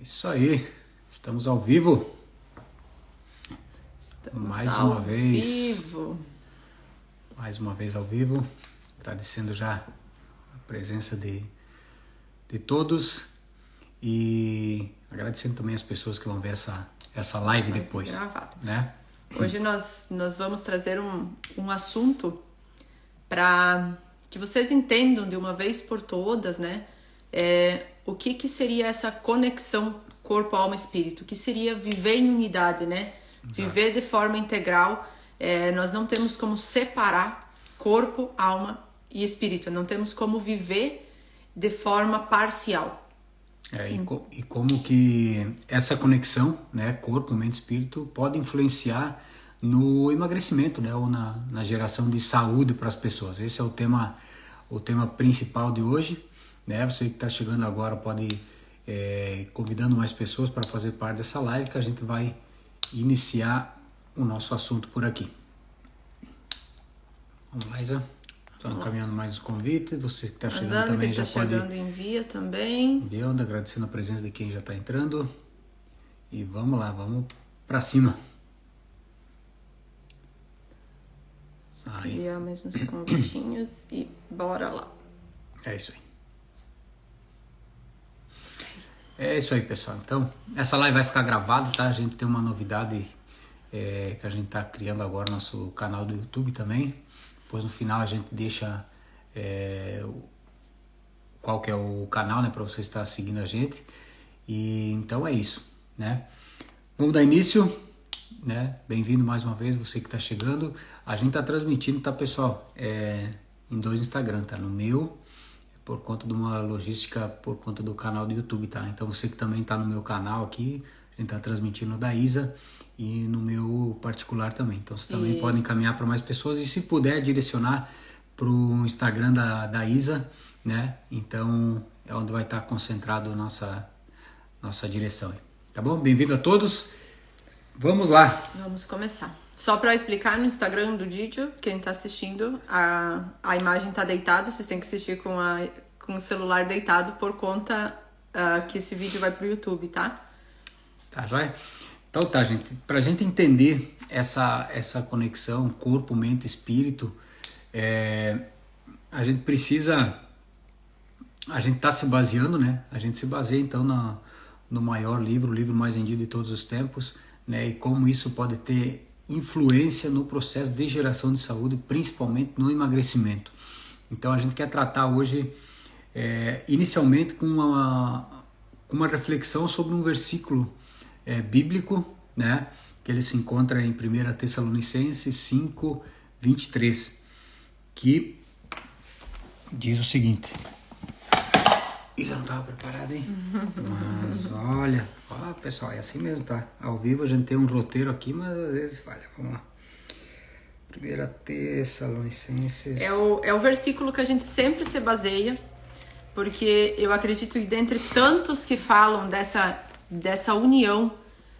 Isso aí, estamos ao vivo. Estamos mais ao uma vez. Vivo. Mais uma vez ao vivo. Agradecendo já a presença de todos e agradecendo também as pessoas que vão ver essa live depois. Gravado. Né? Hoje nós vamos trazer um assunto para que vocês entendam de uma vez por todas, né? O que seria essa conexão corpo, alma e espírito? O que seria viver em unidade, né? Exato. Viver de forma integral. Nós não temos como separar corpo, alma e espírito. Não temos como viver de forma parcial. E como que essa conexão, né, corpo, mente e espírito, pode influenciar no emagrecimento, né, ou na geração de saúde para as pessoas. Esse é o tema principal de hoje. Né? Você que está chegando agora pode ir convidando mais pessoas para fazer parte dessa live, que a gente vai iniciar o nosso assunto por aqui. Vamos lá, Isa. Estão encaminhando mais os convites. Você que está chegando também já pode... envia também. Enviando, agradecendo a presença de quem já está entrando. E vamos lá, vamos para cima. Enviar mais uns convitinhos e bora lá. É isso aí. É isso aí, pessoal. Então, essa live vai ficar gravada, tá? A gente tem uma novidade que a gente está criando agora no nosso canal do YouTube também. Depois, no final, a gente deixa qual que é o canal, né? Para você estar seguindo a gente. E então é isso, né? Vamos dar início, né? Bem-vindo mais uma vez, você que está chegando. A gente está transmitindo, tá, pessoal? Em 2 Instagram, tá? No meu... por conta de uma logística, por conta do canal do YouTube, tá? Então você que também tá no meu canal aqui, a gente tá transmitindo no da Isa e no meu particular também. Então você também pode encaminhar para mais pessoas e se puder direcionar pro Instagram da Isa, né? Então é onde vai estar concentrado a nossa direção, tá bom? Bem-vindo a todos. Vamos lá. Vamos começar. Só para explicar, no Instagram do vídeo, quem tá assistindo, a imagem tá deitada, vocês têm que assistir com o celular deitado por conta que esse vídeo vai pro YouTube, tá? Tá, joia? Então tá, gente, pra gente entender essa conexão corpo, mente, espírito, a gente tá se baseando, né? A gente se baseia então no maior livro, o livro mais vendido de todos os tempos, né? E como isso pode ter influência no processo de geração de saúde, principalmente no emagrecimento. Então a gente quer tratar hoje inicialmente com uma reflexão sobre um versículo bíblico, né, que ele se encontra em 1 Tessalonicenses 5, 23, que diz o seguinte. Isso não estava preparado, hein? Mas olha, pessoal, é assim mesmo, tá? Ao vivo a gente tem um roteiro aqui, mas às vezes falha. Vamos lá. 1 Tessalonicenses... É o versículo que a gente sempre se baseia, porque eu acredito que dentre tantos que falam dessa união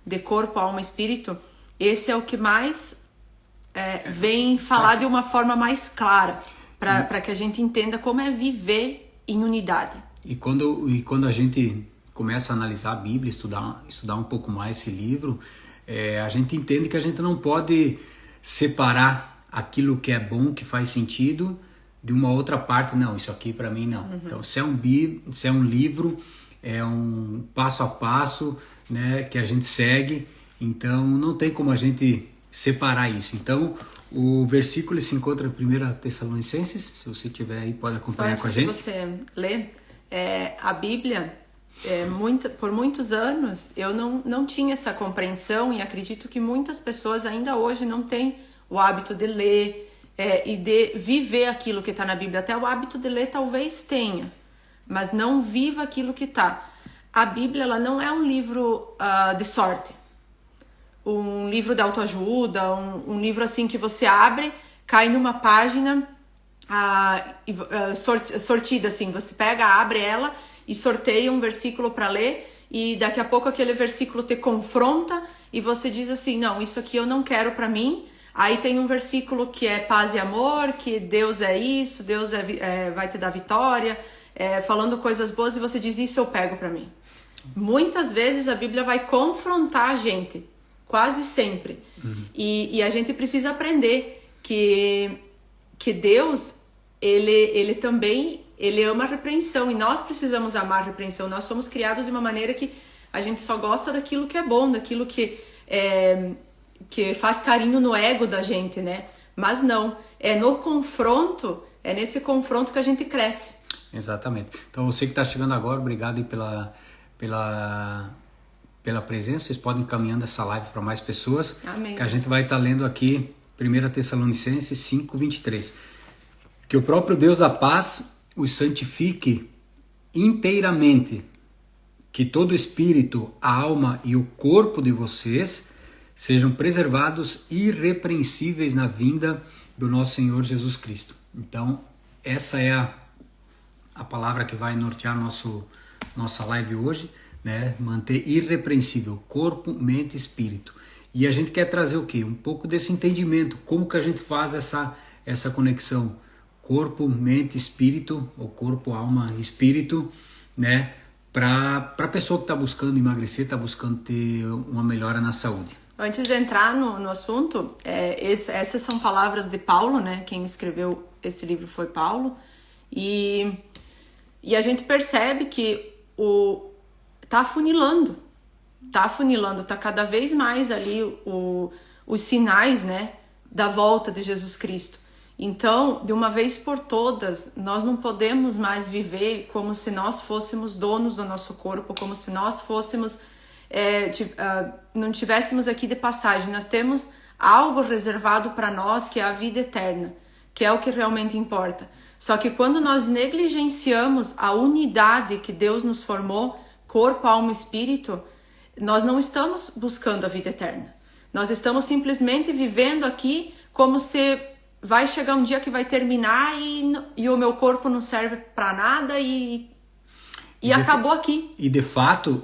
de corpo, alma e espírito, esse é o que mais vem falar de uma forma mais clara, para que a gente entenda como é viver em unidade. E quando a gente começa a analisar a Bíblia, estudar um pouco mais esse livro, a gente entende que a gente não pode separar aquilo que é bom, que faz sentido, de uma outra parte. Não, isso aqui para mim não. Uhum. Então, se é um livro, é um passo a passo, né, que a gente segue, então não tem como a gente separar isso. Então, o versículo se encontra em 1 Tessalonicenses, se você tiver aí pode acompanhar com a gente. Se você ler, a Bíblia, por muitos anos eu não tinha essa compreensão e acredito que muitas pessoas ainda hoje não têm o hábito de ler e de viver aquilo que está na Bíblia. Até o hábito de ler talvez tenha, mas não viva aquilo que está. A Bíblia, ela não é um livro de sorte, um livro de autoajuda, um livro assim que você abre, cai numa página sortida, assim, você pega, abre ela e sorteia um versículo para ler e daqui a pouco aquele versículo te confronta e você diz assim, não, isso aqui eu não quero para mim. Aí tem um versículo que é paz e amor, que Deus é isso, Deus vai te dar vitória, falando coisas boas e você diz, isso eu pego para mim. Muitas vezes a Bíblia vai confrontar a gente, quase sempre. E a gente precisa aprender que Deus, ele também, ele ama a repreensão, e nós precisamos amar a repreensão. Nós somos criados de uma maneira que a gente só gosta daquilo que é bom, daquilo que faz carinho no ego da gente, né? Mas não, é nesse confronto que a gente cresce. Exatamente. Então você que está chegando agora, obrigado aí pela presença. Vocês podem ir caminhando essa live para mais pessoas. Amém. Que a gente vai estar lendo aqui 1 Tessalonicenses 5:23. Que o próprio Deus da paz os santifique inteiramente, que todo o espírito, a alma e o corpo de vocês sejam preservados irrepreensíveis na vinda do nosso Senhor Jesus Cristo. Então, essa é a palavra que vai nortear nossa live hoje, né? Manter irrepreensível corpo, mente e espírito. E a gente quer trazer o quê? Um pouco desse entendimento, como que a gente faz essa conexão corpo, mente, espírito, ou corpo, alma, espírito, né? Para a pessoa que está buscando emagrecer, está buscando ter uma melhora na saúde. Antes de entrar no assunto, essas são palavras de Paulo, né? Quem escreveu esse livro foi Paulo. E a gente percebe que tá afunilando, tá cada vez mais ali os sinais, né, da volta de Jesus Cristo. Então, de uma vez por todas, nós não podemos mais viver como se nós fôssemos donos do nosso corpo, como se nós fôssemos, não tivéssemos aqui de passagem. Nós temos algo reservado para nós, que é a vida eterna, que é o que realmente importa. Só que quando nós negligenciamos a unidade que Deus nos formou, corpo, alma e espírito, nós não estamos buscando a vida eterna. Nós estamos simplesmente vivendo aqui como se vai chegar um dia que vai terminar e o meu corpo não serve para nada e acabou aqui. E de fato,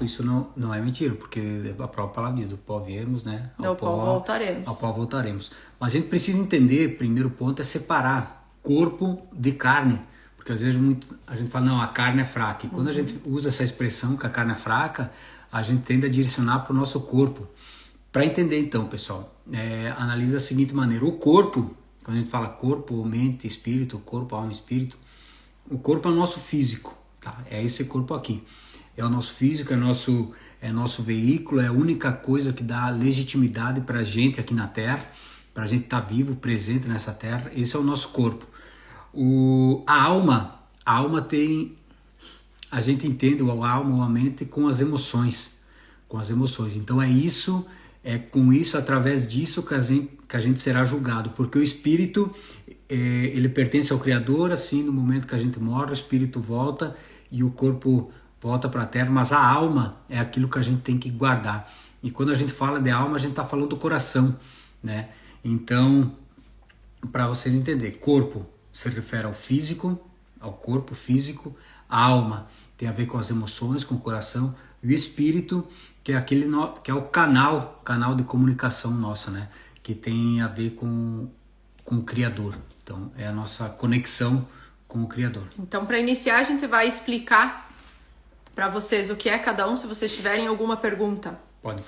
isso não é mentira, porque a própria palavra diz, do pó viemos, né? Ao pó voltaremos. Ao pó voltaremos. Mas a gente precisa entender, primeiro ponto, é separar corpo de carne. Porque às vezes a gente fala, não, a carne é fraca. E quando a gente usa essa expressão que a carne é fraca, a gente tende a direcionar para o nosso corpo. Para entender então, pessoal, analisa da seguinte maneira. O corpo, quando a gente fala corpo, mente, espírito, corpo, alma, espírito, o corpo é o nosso físico, tá? É esse corpo aqui. É o nosso físico, é nosso veículo, é a única coisa que dá legitimidade para a gente aqui na Terra, para a gente estar vivo, presente nessa Terra. Esse é o nosso corpo. A alma tem, a gente entende a alma ou a mente com as emoções, então é com isso, através disso que a gente será julgado, porque o espírito, ele pertence ao Criador, assim, no momento que a gente morre, o espírito volta e o corpo volta para a terra, mas a alma é aquilo que a gente tem que guardar. E quando a gente fala de alma, a gente está falando do coração, né? Então, para vocês entenderem, corpo se refere ao físico, ao corpo físico, a alma tem a ver com as emoções, com o coração, e o espírito, que é que é o canal de comunicação nossa, né? Que tem a ver com o Criador. Então, é a nossa conexão com o Criador. Então, para iniciar, a gente vai explicar para vocês o que é cada um. Se vocês tiverem alguma pergunta, podem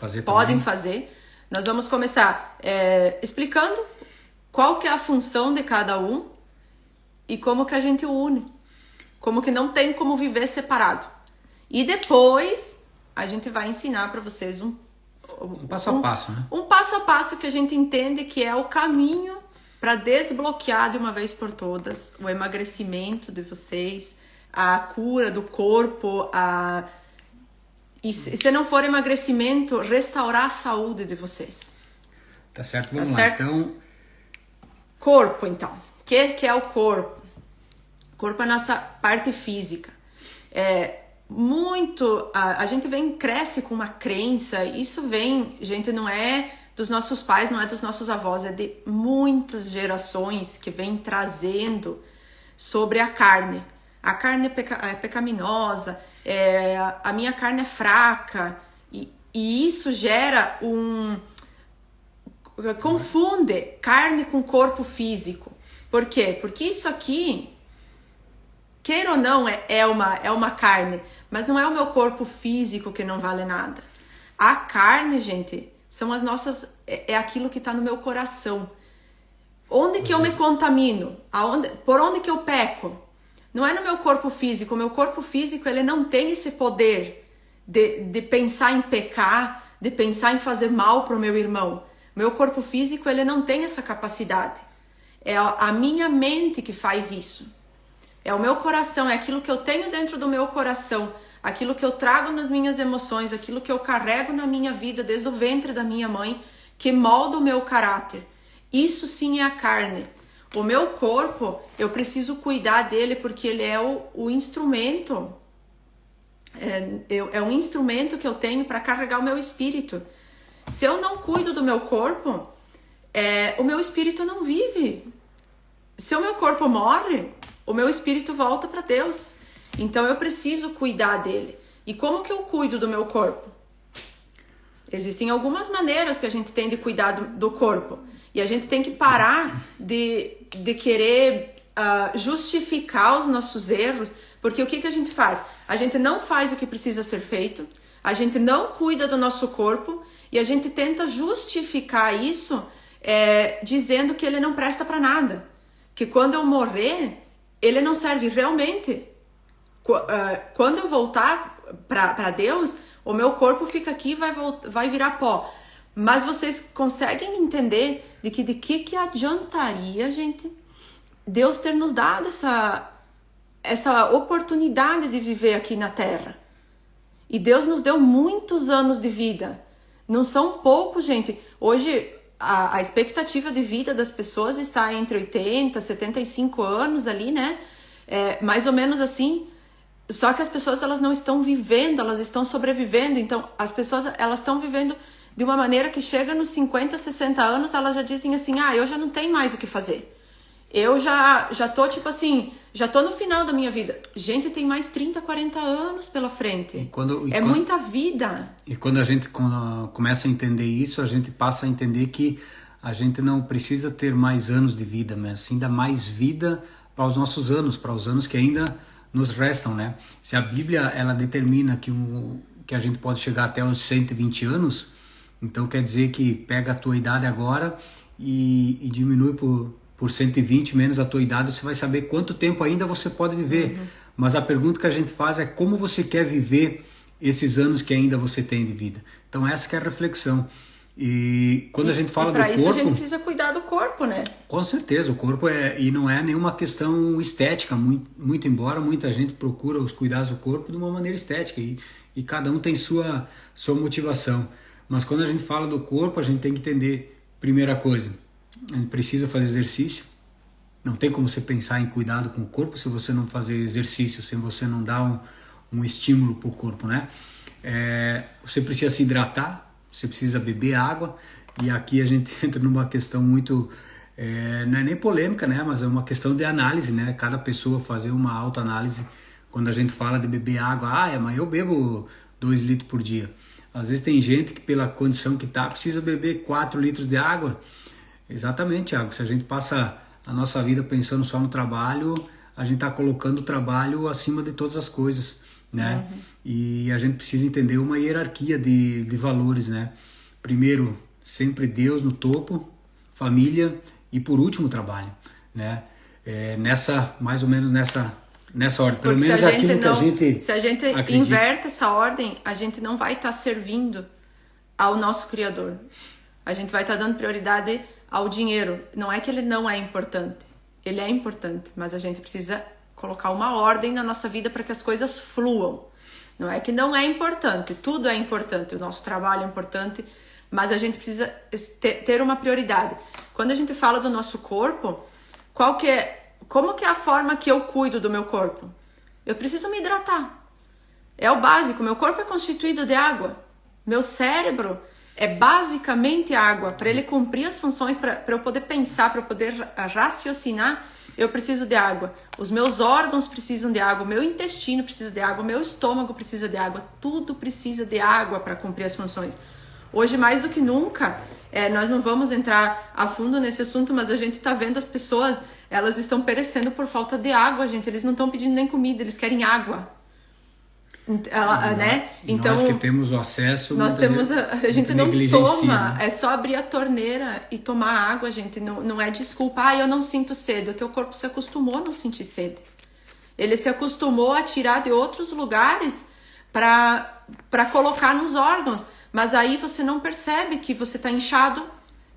fazer. Nós vamos começar explicando qual que é a função de cada um e como que a gente une. Como que não tem como viver separado. E depois a gente vai ensinar para vocês um passo a passo, né? Um passo a passo que a gente entende que é o caminho para desbloquear de uma vez por todas o emagrecimento de vocês, a cura do corpo, e se não for emagrecimento, restaurar a saúde de vocês. Tá certo? Vamos lá. Então, corpo, então. O que é o corpo? O corpo é a nossa parte física. A gente cresce com uma crença, isso gente, não é dos nossos pais, não é dos nossos avós, é de muitas gerações que vem trazendo sobre a carne. A carne é pecaminosa, a minha carne é fraca, e isso gera confunde carne com corpo físico. Por quê? Porque isso aqui, queira ou não, é uma carne, Mas não é o meu corpo físico que não vale nada. A carne, gente, são as nossas, é aquilo que está no meu coração. Onde que eu me contamino? Por onde que eu peco? Não é no meu corpo físico. O meu corpo físico, ele não tem esse poder de pensar em pecar, de pensar em fazer mal para o meu irmão. Meu corpo físico, ele não tem essa capacidade. É a minha mente que faz isso. É o meu coração, é aquilo que eu tenho dentro do meu coração, aquilo que eu trago nas minhas emoções, aquilo que eu carrego na minha vida desde o ventre da minha mãe, que molda o meu caráter. Isso sim é a carne. O meu corpo, eu preciso cuidar dele porque ele é o instrumento. É um instrumento que eu tenho para carregar o meu espírito. Se eu não cuido do meu corpo, o meu espírito não vive. Se o meu corpo morre, o meu espírito volta para Deus. Então eu preciso cuidar dele. E como que eu cuido do meu corpo? Existem algumas maneiras que a gente tem de cuidar do corpo. E a gente tem que parar de querer justificar os nossos erros. Porque o que a gente faz? A gente não faz o que precisa ser feito. A gente não cuida do nosso corpo. E a gente tenta justificar isso dizendo que ele não presta para nada. Que quando eu morrer, ele não serve realmente. Quando eu voltar para Deus, o meu corpo fica aqui e vai virar pó. Mas vocês conseguem entender de que adiantaria, gente, Deus ter nos dado essa oportunidade de viver aqui na Terra? E Deus nos deu muitos anos de vida. Não são poucos, gente. Hoje, a expectativa de vida das pessoas está entre 80 e 75 anos ali, né? Mais ou menos assim. Só que as pessoas, elas não estão vivendo, elas estão sobrevivendo. Então, as pessoas, elas estão vivendo de uma maneira que chega nos 50, 60 anos, elas já dizem assim, eu já não tenho mais o que fazer. Eu já tô, tipo assim, já tô no final da minha vida. Gente, tem mais 30, 40 anos pela frente. Muita vida. E quando a gente começa a entender isso, a gente passa a entender que a gente não precisa ter mais anos de vida, mas sim dar mais vida para os nossos anos, para os anos que ainda nos restam, né? Se a Bíblia, ela determina que a gente pode chegar até os 120 anos, então quer dizer que pega a tua idade agora e diminui por 120 menos a tua idade, você vai saber quanto tempo ainda você pode viver. Mas a pergunta que a gente faz é como você quer viver esses anos que ainda você tem de vida. Então essa que é a reflexão. E quando a gente fala do corpo... Para isso a gente precisa cuidar do corpo, né? Com certeza, o corpo e não é nenhuma questão estética, muito embora muita gente procura os cuidados do corpo de uma maneira estética e cada um tem sua motivação. Mas quando a gente fala do corpo, a gente tem que entender, primeira coisa, a gente precisa fazer exercício. Não tem como você pensar em cuidado com o corpo se você não fazer exercício, se você não dar um estímulo para o corpo, né? Você precisa se hidratar, você precisa beber água, e aqui a gente entra numa questão muito, não é nem polêmica, né? Mas é uma questão de análise, né? Cada pessoa fazer uma autoanálise quando a gente fala de beber água. Mas eu bebo 2 litros por dia. Às vezes tem gente que pela condição que tá precisa beber 4 litros de água. Exatamente, Thiago. Se a gente passa a nossa vida pensando só no trabalho, a gente está colocando o trabalho acima de todas as coisas, né? E a gente precisa entender uma hierarquia de valores, né? Primeiro, sempre Deus no topo, família e por último trabalho, né? Mais ou menos nessa ordem. Pelo menos aquilo que a gente se a gente acredita. Inverte essa ordem, a gente não vai estar servindo ao nosso Criador. A gente vai estar dando prioridade ao dinheiro. Não é que ele não é importante. Ele é importante, mas a gente precisa colocar uma ordem na nossa vida para que as coisas fluam. Não é que não é importante, tudo é importante, o nosso trabalho é importante, mas a gente precisa ter uma prioridade. Quando a gente fala do nosso corpo, como que é a forma que eu cuido do meu corpo? Eu preciso me hidratar. É o básico, meu corpo é constituído de água. Meu cérebro é basicamente água. Para ele cumprir as funções, para eu poder pensar, para eu poder raciocinar, eu preciso de água. Os meus órgãos precisam de água, o meu intestino precisa de água, o meu estômago precisa de água. Tudo precisa de água para cumprir as funções. Hoje, mais do que nunca, nós não vamos entrar a fundo nesse assunto, mas a gente está vendo as pessoas, elas estão perecendo por falta de água, gente. Eles não estão pedindo nem comida, eles querem água. né? Então nós que temos o acesso, nós temos a gente não toma, né? é só abrir a torneira e tomar água, gente. Não é desculpa, eu não sinto sede. O teu corpo se acostumou a não sentir sede. Ele se acostumou a tirar de outros lugares para colocar nos órgãos. Mas aí você não percebe que você está inchado,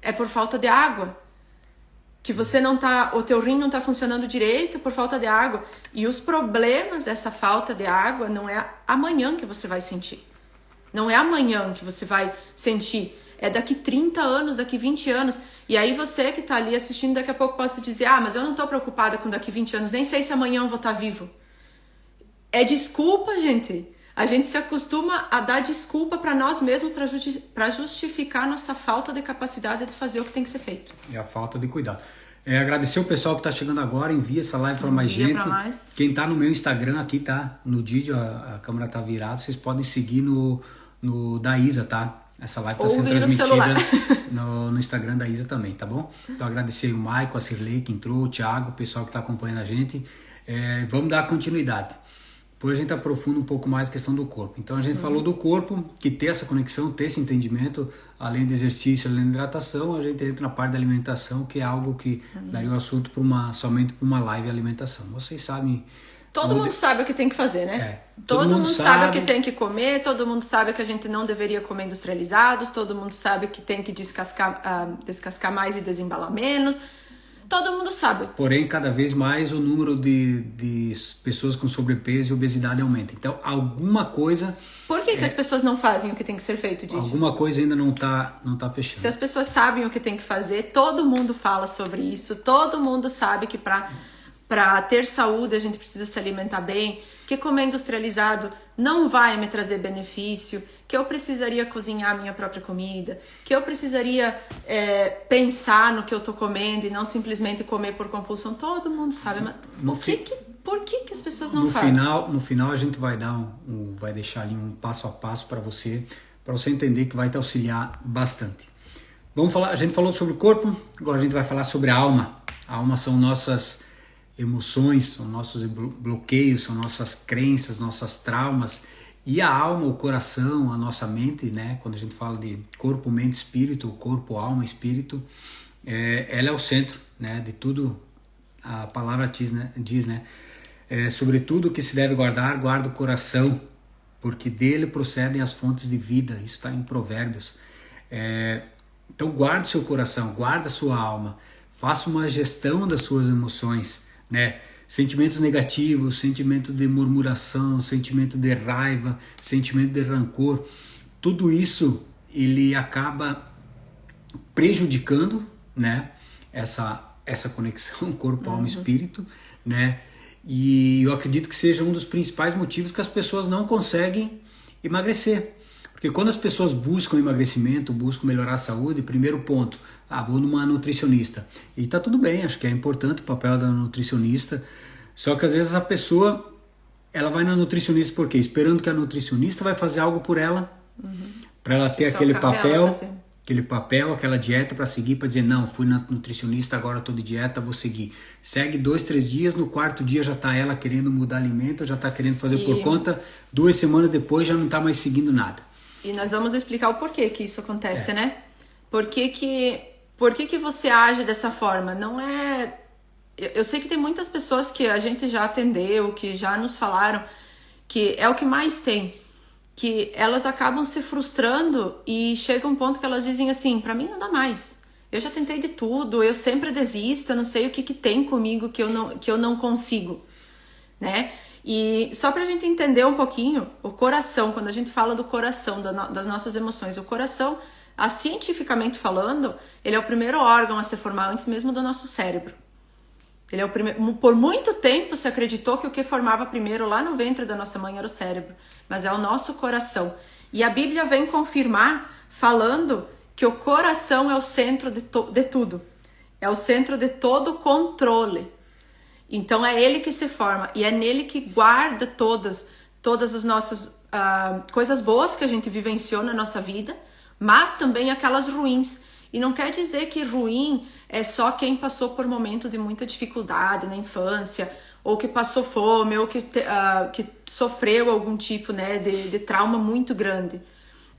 é por falta de água. Que você não tá, o teu rim não está funcionando direito por falta de água. E os problemas dessa falta de água não é amanhã que você vai sentir. Não é amanhã que você vai sentir. É daqui 30 anos, daqui 20 anos. E aí você que está ali assistindo, daqui a pouco pode dizer, mas eu não estou preocupada com daqui 20 anos, nem sei se amanhã eu vou estar vivo. É desculpa, gente. A gente se acostuma a dar desculpa para nós mesmos para justificar nossa falta de capacidade de fazer o que tem que ser feito. É a falta de cuidado. Agradecer o pessoal que está chegando agora, envia essa live para mais gente. Quem está no meu Instagram aqui, tá? No vídeo, a câmera tá virada, vocês podem seguir no da Isa, tá? Essa live está sendo transmitida no Instagram da Isa também, tá bom? Então agradecer o Maico, a Cirlei que entrou, o Thiago, o pessoal que está acompanhando a gente. Vamos dar continuidade. Depois a gente aprofunda um pouco mais a questão do corpo. Então a gente falou do corpo, que ter essa conexão, ter esse entendimento, além do exercício, além da hidratação, a gente entra na parte da alimentação, que é algo que daria o assunto somente para uma live de alimentação. Vocês sabem... Todo mundo sabe o que tem que fazer, né? Todo mundo sabe o que tem que comer, todo mundo sabe que a gente não deveria comer industrializados, todo mundo sabe que tem que descascar mais e desembalar menos. Todo mundo sabe. Porém, cada vez mais o número de pessoas com sobrepeso e obesidade aumenta. Então, alguma coisa... Por que as pessoas não fazem o que tem que ser feito, Didi? Alguma coisa ainda não tá fechando. Se as pessoas sabem o que tem que fazer, todo mundo fala sobre isso, todo mundo sabe que para ter saúde a gente precisa se alimentar bem, que comer industrializado não vai me trazer benefício, que eu precisaria cozinhar a minha própria comida, que eu precisaria pensar no que eu tô comendo e não simplesmente comer por compulsão. Todo mundo sabe, mas por que as pessoas não fazem? No final a gente vai vai deixar ali um passo a passo para você entender que vai te auxiliar bastante. A gente falou sobre o corpo, agora a gente vai falar sobre a alma. A alma são nossas emoções, são nossos bloqueios, são nossas crenças, nossas traumas. E a alma, o coração, a nossa mente, né? Quando a gente fala de corpo, mente, espírito, corpo, alma, espírito, ela é o centro, né? De tudo. A palavra diz, né? Sobre tudo que se deve guardar, guarda o coração, porque dele procedem as fontes de vida. Isso está em Provérbios. Então guarda o seu coração, guarda a sua alma, faça uma gestão das suas emoções, né? Sentimentos negativos, sentimento de murmuração, sentimento de raiva, sentimento de rancor, tudo isso ele acaba prejudicando, né, essa conexão corpo, alma e espírito, né? E eu acredito que seja um dos principais motivos que as pessoas não conseguem emagrecer. Porque quando as pessoas buscam emagrecimento, buscam melhorar a saúde, primeiro ponto, vou numa nutricionista. E tá tudo bem, acho que é importante o papel da nutricionista. Só que às vezes a pessoa, ela vai na nutricionista por quê? Esperando que a nutricionista vai fazer algo por ela, para ela ter aquele papel, aquela dieta para seguir, para dizer, não, fui na nutricionista, agora estou de dieta, vou seguir. Segue 2, 3 dias, no quarto dia já está ela querendo mudar alimento, já está querendo fazer por conta, 2 semanas depois já não está mais seguindo nada. E nós vamos explicar o porquê que isso acontece, né? Por que você age dessa forma? Não é... Eu sei que tem muitas pessoas que a gente já atendeu, que já nos falaram que é o que mais tem, que elas acabam se frustrando e chega um ponto que elas dizem assim, pra mim não dá mais, eu já tentei de tudo, eu sempre desisto, eu não sei o que tem comigo que eu não consigo, né? E só pra gente entender um pouquinho, o coração, quando a gente fala do coração, das nossas emoções, o coração, cientificamente falando, ele é o primeiro órgão a se formar antes mesmo do nosso cérebro. Ele é o primeiro. Por muito tempo se acreditou que o que formava primeiro lá no ventre da nossa mãe era o cérebro, mas é o nosso coração. E a Bíblia vem confirmar falando que o coração é o centro de tudo, é o centro de todo controle. Então é ele que se forma e é nele que guarda todas as nossas coisas boas que a gente vivenciou na nossa vida, mas também aquelas ruins. E não quer dizer que ruim é só quem passou por momento de muita dificuldade na infância, ou que passou fome, ou que sofreu algum tipo, né, de trauma muito grande.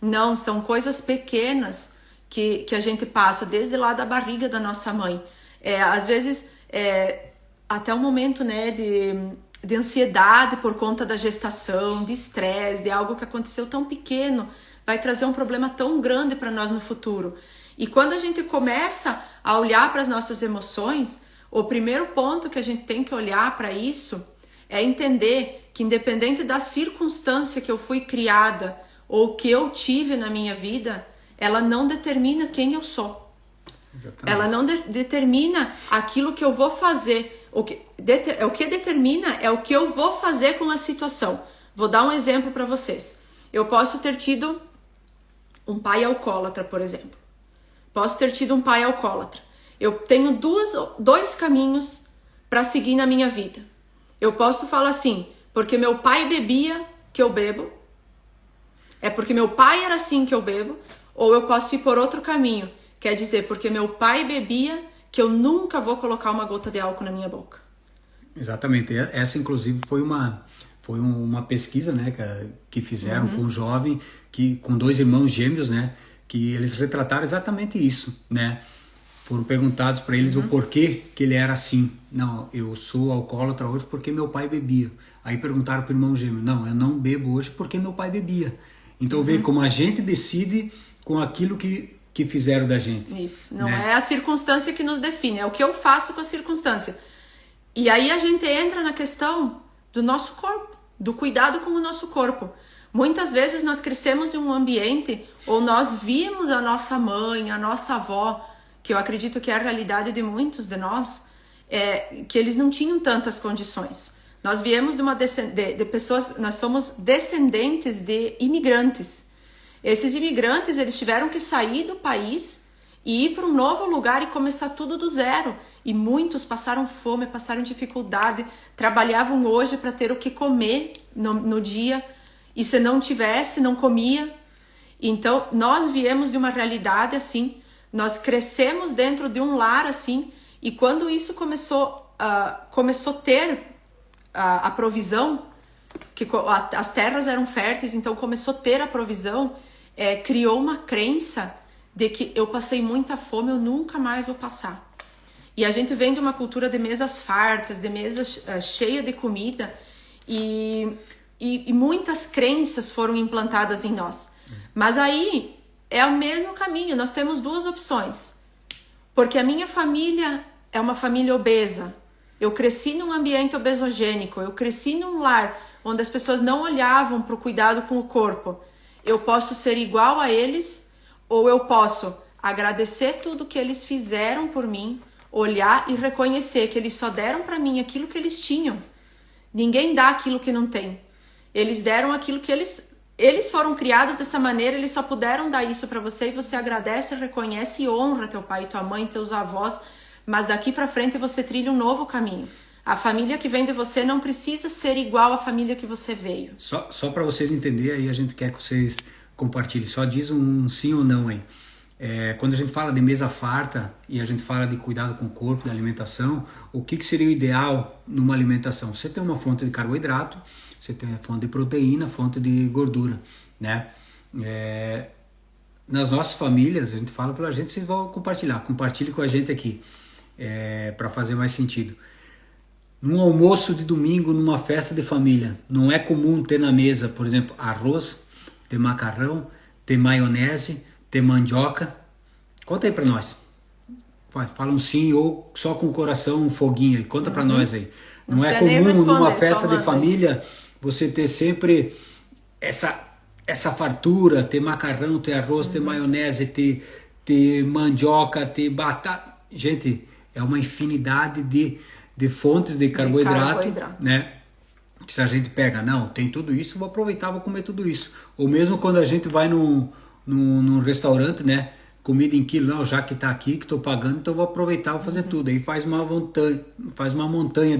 Não, são coisas pequenas que a gente passa desde lá da barriga da nossa mãe. Às vezes, até um momento, né, de ansiedade por conta da gestação, de estresse, de algo que aconteceu tão pequeno, vai trazer um problema tão grande para nós no futuro. E quando a gente começa a olhar para as nossas emoções, o primeiro ponto que a gente tem que olhar para isso é entender que, independente da circunstância que eu fui criada ou que eu tive na minha vida, ela não determina quem eu sou. Exatamente. Ela não determina aquilo que eu vou fazer. O que determina é o que eu vou fazer com a situação. Vou dar um exemplo para vocês. Eu posso ter tido um pai alcoólatra, por exemplo. Posso ter tido um pai alcoólatra. Eu tenho dois caminhos para seguir na minha vida. Eu posso falar assim, porque meu pai bebia que eu bebo. É porque meu pai era assim que eu bebo. Ou eu posso ir por outro caminho. Quer dizer, porque meu pai bebia que eu nunca vou colocar uma gota de álcool na minha boca. Exatamente. Essa, inclusive, foi uma pesquisa, né, que fizeram com um jovem, com 2 irmãos gêmeos, né, que eles retrataram exatamente isso, né. Foram perguntados para eles o porquê que ele era assim. Não, eu sou alcoólatra hoje porque meu pai bebia. Aí perguntaram para o irmão gêmeo. Não, eu não bebo hoje porque meu pai bebia. Então vê como a gente decide com aquilo que fizeram da gente. Isso, não é a circunstância que nos define, é o que eu faço com a circunstância. E aí a gente entra na questão do nosso corpo, do cuidado com o nosso corpo. Muitas vezes nós crescemos em um ambiente ou nós vimos a nossa mãe, a nossa avó, que eu acredito que é a realidade de muitos de nós, que eles não tinham tantas condições. Nós viemos de pessoas, nós somos descendentes de imigrantes. Esses imigrantes, eles tiveram que sair do país e ir para um novo lugar e começar tudo do zero. E muitos passaram fome, passaram dificuldade, trabalhavam hoje para ter o que comer no dia. E se não tivesse, não comia. Então, nós viemos de uma realidade assim, nós crescemos dentro de um lar assim, e quando isso começou a ter a provisão, que as terras eram férteis, então começou a ter a provisão, criou uma crença de que eu passei muita fome, eu nunca mais vou passar. E a gente vem de uma cultura de mesas fartas, de mesas cheias de comida, e muitas crenças foram implantadas em nós. Mas aí é o mesmo caminho, nós temos 2 opções. Porque a minha família é uma família obesa, eu cresci num ambiente obesogênico, eu cresci num lar onde as pessoas não olhavam para o cuidado com o corpo. Eu posso ser igual a eles, ou eu posso agradecer tudo que eles fizeram por mim, olhar e reconhecer que eles só deram para mim aquilo que eles tinham. Ninguém dá aquilo que não tem. Eles deram aquilo que eles foram criados dessa maneira, eles só puderam dar isso para você, e você agradece, reconhece e honra teu pai, tua mãe, teus avós, mas daqui para frente você trilha um novo caminho. A família que vem de você não precisa ser igual à família que você veio. Só para vocês entenderem, aí a gente quer que vocês compartilhem. Só diz um sim ou não aí. Quando a gente fala de mesa farta e a gente fala de cuidado com o corpo, de alimentação, o que seria o ideal numa alimentação? Você tem uma fonte de carboidrato, você tem a fonte de proteína, fonte de gordura, né? Nas nossas famílias, a gente fala pra gente, vocês vão compartilhar. Compartilhe com a gente aqui, para fazer mais sentido. Num almoço de domingo, numa festa de família, não é comum ter na mesa, por exemplo, arroz, ter macarrão, ter maionese, ter mandioca. Conta aí pra nós. Fala um sim ou só com o coração, um foguinho aí. Conta pra nós aí. Não é comum numa festa de família você ter sempre essa fartura, ter macarrão, ter arroz, ter maionese, ter mandioca, ter batata. Gente, é uma infinidade de fontes de carboidrato, né? Que se a gente pega, não, tem tudo isso, vou aproveitar, vou comer tudo isso. Ou mesmo quando a gente vai num restaurante, né? Comida em quilo, não, já que tá aqui, que tô pagando, então vou aproveitar, vou fazer tudo. Aí faz uma montanha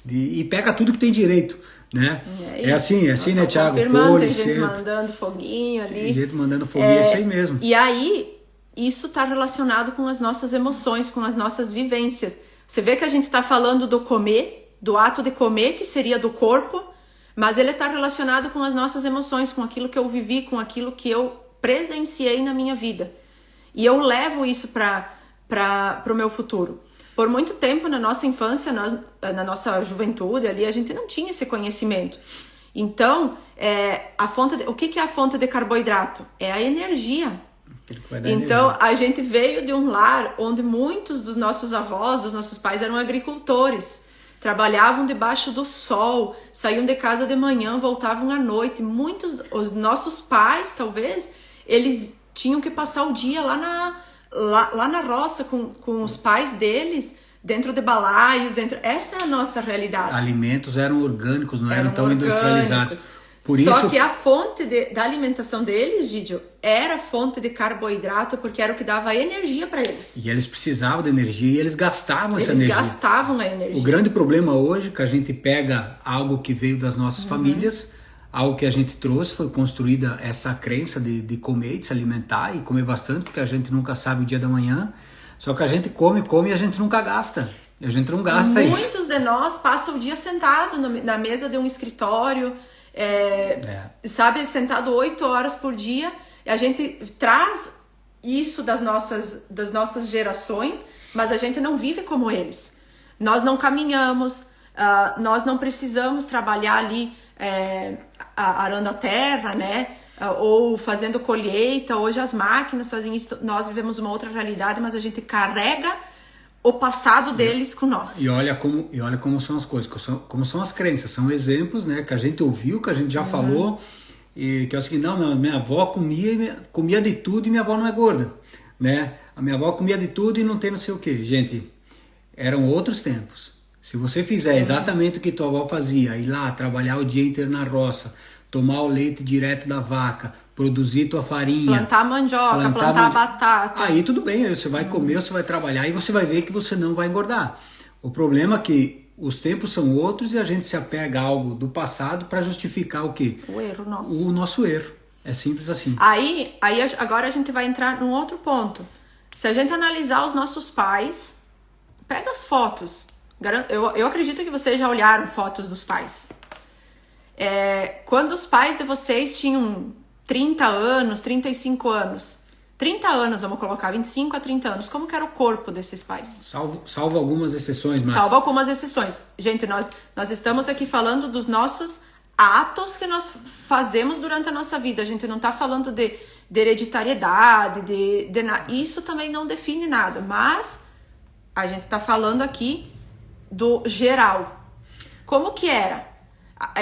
e pega tudo que tem direito, né? É assim, né, Thiago? Tem gente mandando foguinho ali. Tem gente mandando foguinho, é isso aí mesmo. E aí, isso tá relacionado com as nossas emoções, com as nossas vivências. Você vê que a gente tá falando do comer, do ato de comer, que seria do corpo, mas ele está relacionado com as nossas emoções, com aquilo que eu vivi, com aquilo que eu presenciei na minha vida. E eu levo isso para o meu futuro. Por muito tempo, na nossa infância, na nossa juventude, ali, a gente não tinha esse conhecimento. Então, o que é a fonte de carboidrato? É a energia. Então, a gente veio de um lar onde muitos dos nossos avós, dos nossos pais, eram agricultores. Trabalhavam debaixo do sol, saíam de casa de manhã, voltavam à noite. Os nossos pais, talvez, eles tinham que passar o dia lá na roça com os pais deles, dentro de balaios, essa é a nossa realidade. Alimentos eram orgânicos, não eram tão industrializados. Só que a fonte da alimentação deles, Gidio, era fonte de carboidrato, porque era o que dava energia para eles. E eles precisavam de energia e eles gastavam essa energia. Eles gastavam a energia. O grande problema hoje é que a gente pega algo que veio das nossas famílias, algo que a gente trouxe, foi construída essa crença de comer, de se alimentar e comer bastante, porque a gente nunca sabe o dia da manhã. Só que a gente come e a gente nunca gasta. A gente não gasta isso. Muitos de nós passam o dia sentado na mesa de um escritório, sabe, sentado 8 horas por dia. E a gente traz isso das nossas gerações, mas a gente não vive como eles. Nós não caminhamos, nós não precisamos trabalhar ali arando a terra, né? Ou fazendo colheita. Hoje as máquinas fazem isso. Nós vivemos uma outra realidade, mas a gente carrega o passado deles com nós. E olha como são as coisas, como são as crenças. São exemplos, né, que a gente ouviu, que a gente já falou, e que é o seguinte: não, minha avó comia de tudo e minha avó não é gorda, né? A minha avó comia de tudo e não tem não sei o que. Gente, eram outros tempos. Se você fizer exatamente o que tua avó fazia, ir lá trabalhar o dia inteiro na roça, tomar o leite direto da vaca, produzir tua farinha, plantar mandioca, plantar batata, aí tudo bem, aí você vai comer, você vai trabalhar e você vai ver que você não vai engordar. O problema é que os tempos são outros e a gente se apega a algo do passado para justificar o quê? O erro nosso. O nosso erro. É simples assim. Aí agora a gente vai entrar num outro ponto. Se a gente analisar os nossos pais, pega as fotos. Eu acredito que vocês já olharam fotos dos pais. Quando os pais de vocês tinham 30 anos, 35 anos, 30 anos, vamos colocar, 25 a 30 anos, como que era o corpo desses pais? Salvo algumas exceções, mas... Salvo algumas exceções. Gente, nós estamos aqui falando dos nossos atos que nós fazemos durante a nossa vida. A gente não está falando de hereditariedade, isso também não define nada, mas a gente está falando aqui do geral. Como que era?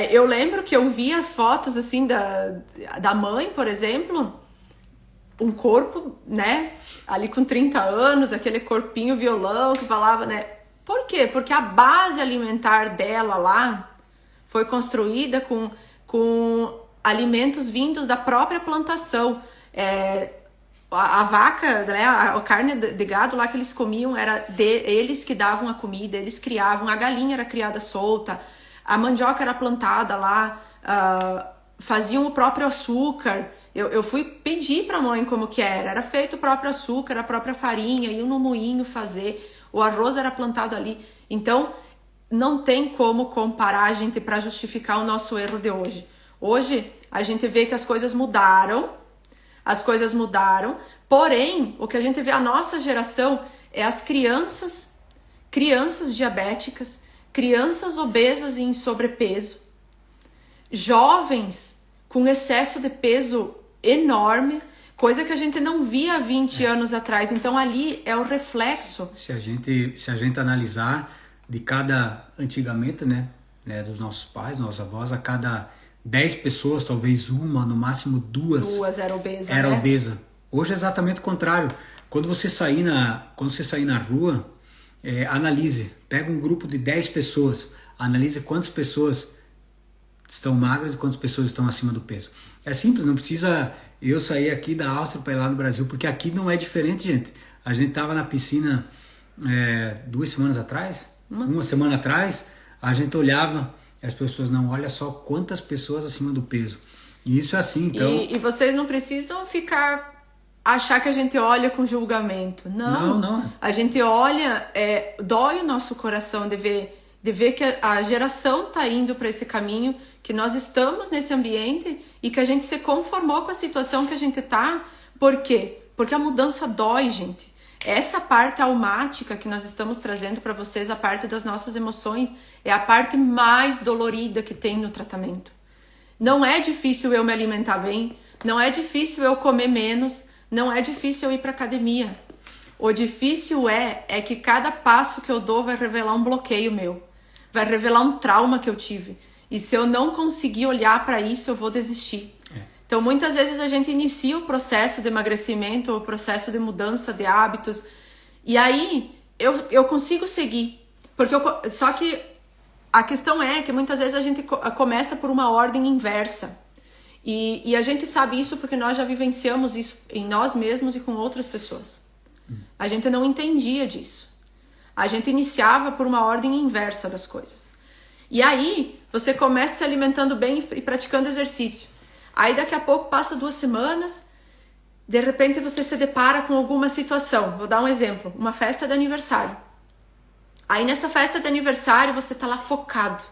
Eu lembro que eu vi as fotos assim da mãe, por exemplo, um corpo, né, ali com 30 anos, aquele corpinho violão que falava, né? Por quê? Porque a base alimentar dela lá foi construída com alimentos vindos da própria plantação. A vaca, né, a carne de gado lá que eles comiam era eles que davam a comida, eles criavam, a galinha era criada solta, a mandioca era plantada lá, faziam o próprio açúcar. Eu fui pedir para a mãe como que era feito o próprio açúcar, a própria farinha, iam no moinho fazer, o arroz era plantado ali. Então, não tem como comparar a gente para justificar o nosso erro de hoje. Hoje, a gente vê que as coisas mudaram, porém, o que a gente vê a nossa geração é as crianças diabéticas, crianças obesas e em sobrepeso, jovens com excesso de peso enorme, coisa que a gente não via há 20 anos atrás. Então ali é o reflexo. Se a gente analisar antigamente, né, dos nossos pais, nossos avós, a cada 10 pessoas, talvez uma, no máximo duas era obesa. Era obesa. Hoje é exatamente o contrário. Quando você sair na rua, analise, pega um grupo de 10 pessoas, analise quantas pessoas estão magras e quantas pessoas estão acima do peso. É simples, não precisa eu sair aqui da Áustria para ir lá no Brasil, porque aqui não é diferente, gente. A gente estava na piscina 2 semanas atrás, uma semana atrás, a gente olhava, as pessoas não, olha só quantas pessoas acima do peso. E isso é assim, então... E vocês não precisam achar que a gente olha com julgamento. Não. Não. A gente olha, dói o nosso coração de ver de ver que a geração está indo para esse caminho, que nós estamos nesse ambiente e que a gente se conformou com a situação que a gente está. Por quê? Porque a mudança dói, gente. Essa parte almática que nós estamos trazendo para vocês, a parte das nossas emoções, é a parte mais dolorida que tem no tratamento. Não é difícil eu me alimentar bem, não é difícil eu comer menos, não é difícil eu ir para academia. O difícil é que cada passo que eu dou vai revelar um bloqueio meu, vai revelar um trauma que eu tive. E se eu não conseguir olhar para isso, eu vou desistir. Então, muitas vezes a gente inicia o processo de emagrecimento, o processo de mudança de hábitos, e aí eu consigo seguir. Só que a questão é que muitas vezes a gente começa por uma ordem inversa. E a gente sabe isso porque nós já vivenciamos isso em nós mesmos e com outras pessoas. A gente não entendia disso. A gente iniciava por uma ordem inversa das coisas. E aí, você começa se alimentando bem e praticando exercício. Aí, daqui a pouco, passa 2 semanas, de repente você se depara com alguma situação. Vou dar um exemplo, uma festa de aniversário. Aí, nessa festa de aniversário, você tá lá focado.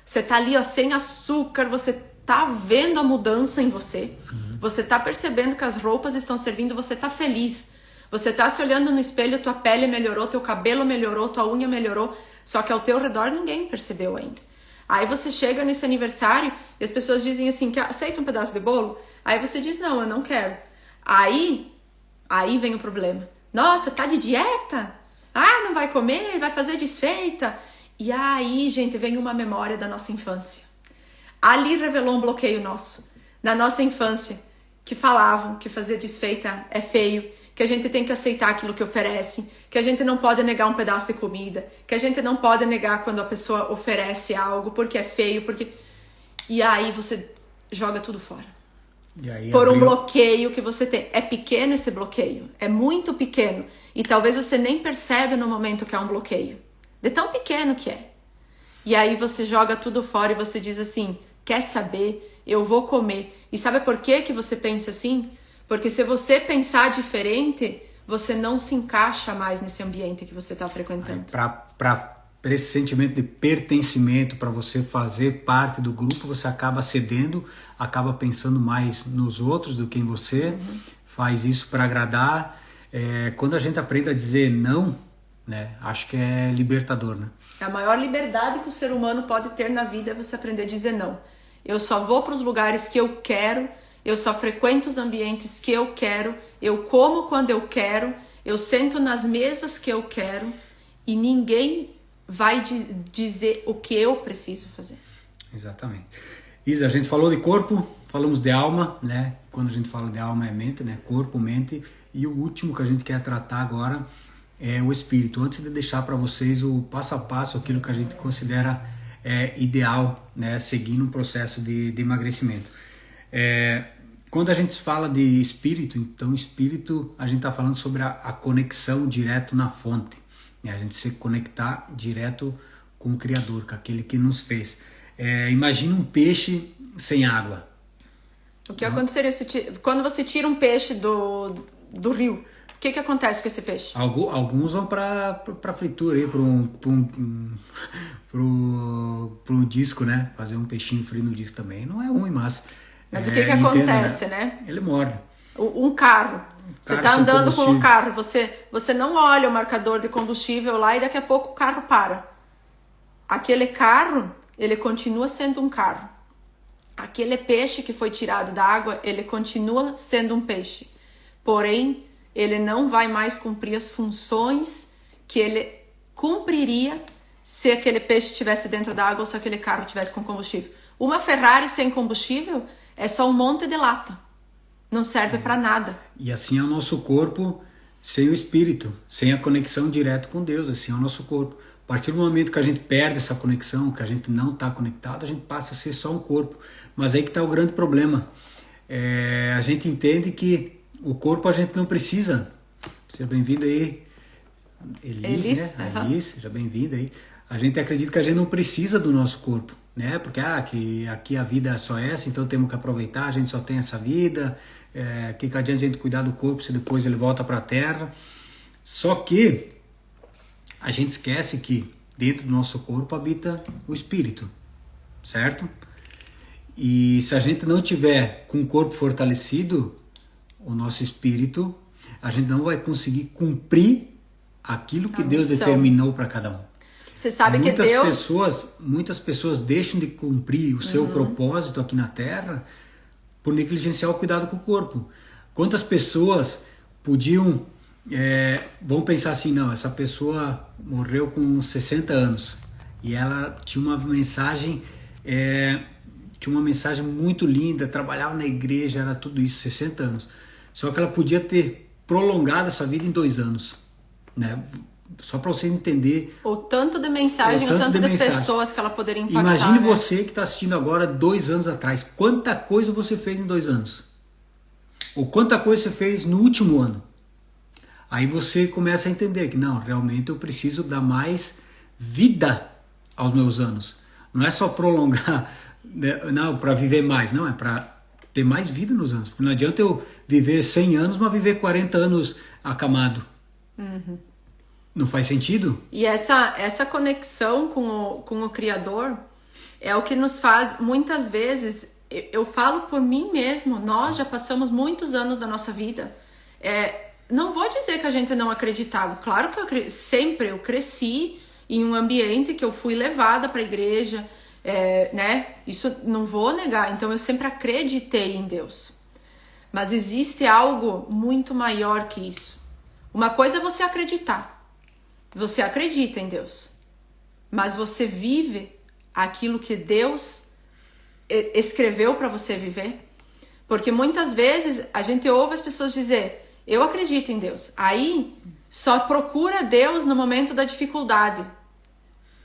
Você tá ali, ó, sem açúcar, você tá vendo a mudança em você. Você tá percebendo que as roupas estão servindo, você tá feliz. Você tá se olhando no espelho, tua pele melhorou, teu cabelo melhorou, tua unha melhorou, só que ao teu redor ninguém percebeu ainda. Aí você chega nesse aniversário e as pessoas dizem assim, que aceita um pedaço de bolo? Aí você diz, não, eu não quero. Aí vem o problema. Nossa, tá de dieta? Ah, não vai comer, vai fazer desfeita. E aí, gente, vem uma memória da nossa infância. Ali revelou um bloqueio nosso, na nossa infância, que falavam que fazer desfeita é feio, que a gente tem que aceitar aquilo que oferece, que a gente não pode negar um pedaço de comida, que a gente não pode negar quando a pessoa oferece algo porque é feio, porque... E aí você joga tudo fora. E aí por um bloqueio que você tem. É pequeno esse bloqueio, é muito pequeno. E talvez você nem percebe no momento que é um bloqueio. De tão pequeno que é. E aí você joga tudo fora e você diz assim, quer saber? Eu vou comer. E sabe por que você pensa assim? Porque se você pensar diferente, você não se encaixa mais nesse ambiente que você está frequentando. Para esse sentimento de pertencimento, para você fazer parte do grupo, você acaba cedendo, acaba pensando mais nos outros do que em você, faz isso para agradar. Quando a gente aprende a dizer não, né, acho que é libertador, né? A maior liberdade que o ser humano pode ter na vida é você aprender a dizer não. Eu só vou para os lugares que eu quero, eu só frequento os ambientes que eu quero, eu como quando eu quero, eu sento nas mesas que eu quero e ninguém vai dizer o que eu preciso fazer. Exatamente. Isa, a gente falou de corpo, falamos de alma, né? Quando a gente fala de alma é mente, né? Corpo, mente. E o último que a gente quer tratar agora é o espírito. Antes de deixar para vocês o passo a passo, aquilo que a gente considera ideal, né? Seguir no processo de emagrecimento. Quando a gente fala de espírito, então espírito, a gente está falando sobre a conexão direto na fonte, né? A gente se conectar direto com o Criador, com aquele que nos fez. Imagina um peixe sem água. O que aconteceria quando você tira um peixe do rio? O que acontece com esse peixe? Alguns vão para fritura, para um disco, né? Fazer um peixinho frito no disco também não é ruim, mas o que acontece, né? Ele morde. Um carro. Você está andando com um carro, você não olha o marcador de combustível lá e daqui a pouco o carro para. Aquele carro, ele continua sendo um carro. Aquele peixe que foi tirado da água, ele continua sendo um peixe. Porém, ele não vai mais cumprir as funções que ele cumpriria se aquele peixe estivesse dentro da água ou se aquele carro estivesse com combustível. Uma Ferrari sem combustível é só um monte de lata. Não serve para nada. E assim é o nosso corpo sem o espírito, sem a conexão direta com Deus. Assim é o nosso corpo. A partir do momento que a gente perde essa conexão, que a gente não está conectado, a gente passa a ser só um corpo. Mas aí que está o grande problema. A gente entende que o corpo a gente não precisa. Seja bem-vinda aí, Elis, né? Elis, seja bem-vinda aí. A gente acredita que a gente não precisa do nosso corpo, né? Porque que aqui a vida é só essa, então temos que aproveitar, a gente só tem essa vida. Que adianta a gente cuidar do corpo se depois ele volta para a terra. Só que a gente esquece que dentro do nosso corpo habita o espírito, certo? E se a gente não tiver com o corpo fortalecido, o nosso espírito, a gente não vai conseguir cumprir aquilo que Deus determinou para cada um. Você sabe que Deus... Muitas pessoas deixam de cumprir o seu propósito aqui na Terra por negligenciar o cuidado com o corpo. Quantas pessoas podiam... vamos pensar assim, não, essa pessoa morreu com 60 anos e ela tinha uma mensagem muito linda, trabalhava na igreja, era tudo isso, 60 anos. Só que ela podia ter prolongado essa vida em 2 anos, né? Só para vocês entenderem o tanto de mensagem, o tanto de pessoas que ela poderia impactar. Imagine, né? você que está assistindo agora 2 anos atrás, quanta coisa você fez em 2 anos, ou quanta coisa você fez no último ano. Aí você começa a entender que não, realmente eu preciso dar mais vida aos meus anos. Não é só prolongar, não, para viver mais, não, é para ter mais vida nos anos. Porque não adianta eu viver 100 anos, mas viver 40 anos acamado. Não faz sentido? E essa conexão com o Criador é o que nos faz, muitas vezes, eu falo por mim mesmo, nós já passamos muitos anos da nossa vida. Não vou dizer que a gente não acreditava. Claro que eu cresci em um ambiente que eu fui levada para a igreja, né? Isso não vou negar. Então eu sempre acreditei em Deus. Mas existe algo muito maior que isso. Uma coisa é você acreditar. Você acredita em Deus. Mas você vive aquilo que Deus escreveu para você viver. Porque muitas vezes a gente ouve as pessoas dizer: eu acredito em Deus. Aí só procura Deus no momento da dificuldade.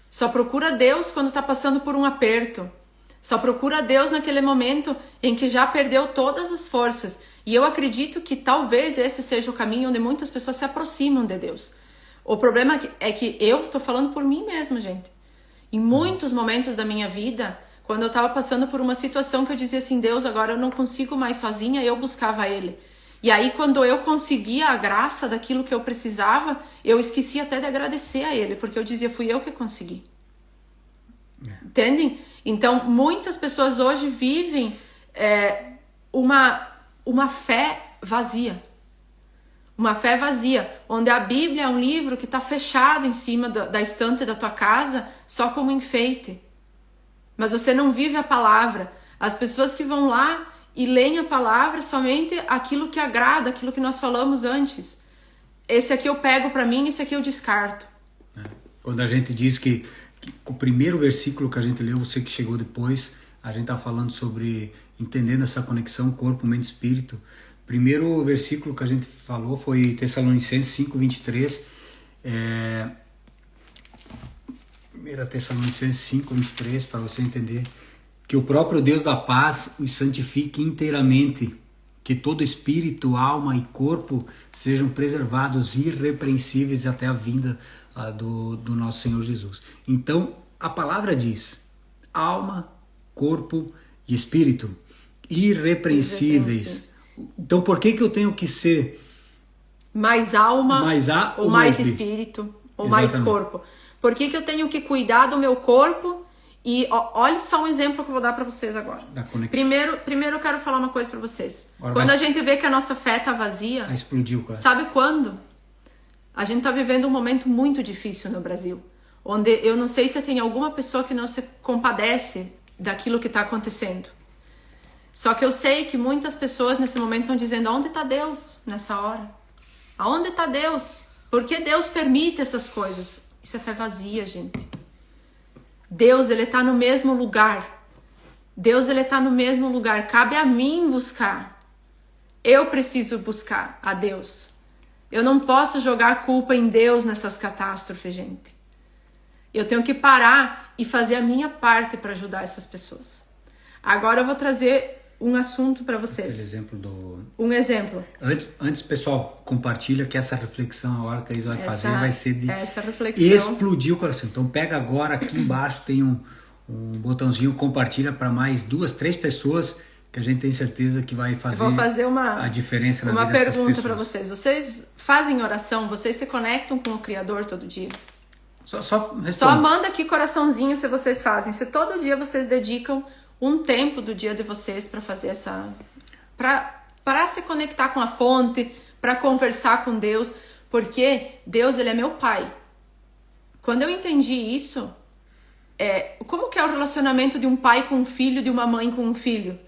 Só procura Deus quando está passando por um aperto. Só procura Deus naquele momento em que já perdeu todas as forças. E eu acredito que talvez esse seja o caminho onde muitas pessoas se aproximam de Deus. O problema é que eu estou falando por mim mesma, gente. Em muitos momentos da minha vida, quando eu estava passando por uma situação que eu dizia assim: Deus, agora eu não consigo mais sozinha, eu buscava Ele. E aí, quando eu conseguia a graça daquilo que eu precisava, eu esqueci até de agradecer a Ele, porque eu dizia: fui eu que consegui. Entendem? Então, muitas pessoas hoje vivem uma fé vazia. Uma fé vazia, onde a Bíblia é um livro que está fechado em cima da estante da tua casa, só como enfeite. Mas você não vive a palavra. As pessoas que vão lá e leem a palavra somente aquilo que agrada, aquilo que nós falamos antes. Esse aqui eu pego para mim, esse aqui eu descarto. Quando a gente diz que o primeiro versículo que a gente leu, você que chegou depois, a gente está falando sobre entendendo essa conexão corpo, mente e espírito. O primeiro versículo que a gente falou foi Tessalonicenses 5:23. 1 Tessalonicenses 5:23, para você entender que o próprio Deus da paz os santifique inteiramente, que todo espírito, alma e corpo sejam preservados irrepreensíveis até a vinda do nosso Senhor Jesus. Então, a palavra diz: alma, corpo e espírito irrepreensíveis. Então, por que eu tenho que ser mais alma, ou mais espírito, ou mais corpo? Por que eu tenho que cuidar do meu corpo? E olha só um exemplo que eu vou dar para vocês agora. Primeiro eu quero falar uma coisa para vocês. Quando a gente vê que a nossa fé tá vazia, explodiu, cara. Sabe quando? A gente tá vivendo um momento muito difícil no Brasil, onde eu não sei se tem alguma pessoa que não se compadece daquilo que tá acontecendo. Só que eu sei que muitas pessoas nesse momento estão dizendo: onde está Deus nessa hora? Aonde está Deus? Por que Deus permite essas coisas? Isso é fé vazia, gente. Deus, Ele está no mesmo lugar. Deus, Ele está no mesmo lugar. Cabe a mim buscar. Eu preciso buscar a Deus. Eu não posso jogar a culpa em Deus nessas catástrofes, gente. Eu tenho que parar e fazer a minha parte para ajudar essas pessoas. Agora eu vou trazer um assunto para vocês. Um exemplo. Antes, pessoal, compartilha que essa reflexão, a hora que a Isa vai fazer, vai ser de essa reflexão. Explodir o coração. Então pega agora, aqui embaixo tem um botãozinho, compartilha para mais 2, 3 pessoas, que a gente tem certeza que vai fazer a diferença na vida dessas pessoas. Uma pergunta para vocês. Vocês fazem oração? Vocês se conectam com o Criador todo dia? Só Só responde. manda aqui coraçãozinho se vocês fazem. Se todo dia vocês dedicam um tempo do dia de vocês para fazer essa... Para se conectar com a fonte, para conversar com Deus. Porque Deus, Ele é meu Pai. Quando eu entendi isso, como que é o relacionamento de um pai com um filho, de uma mãe com um filho?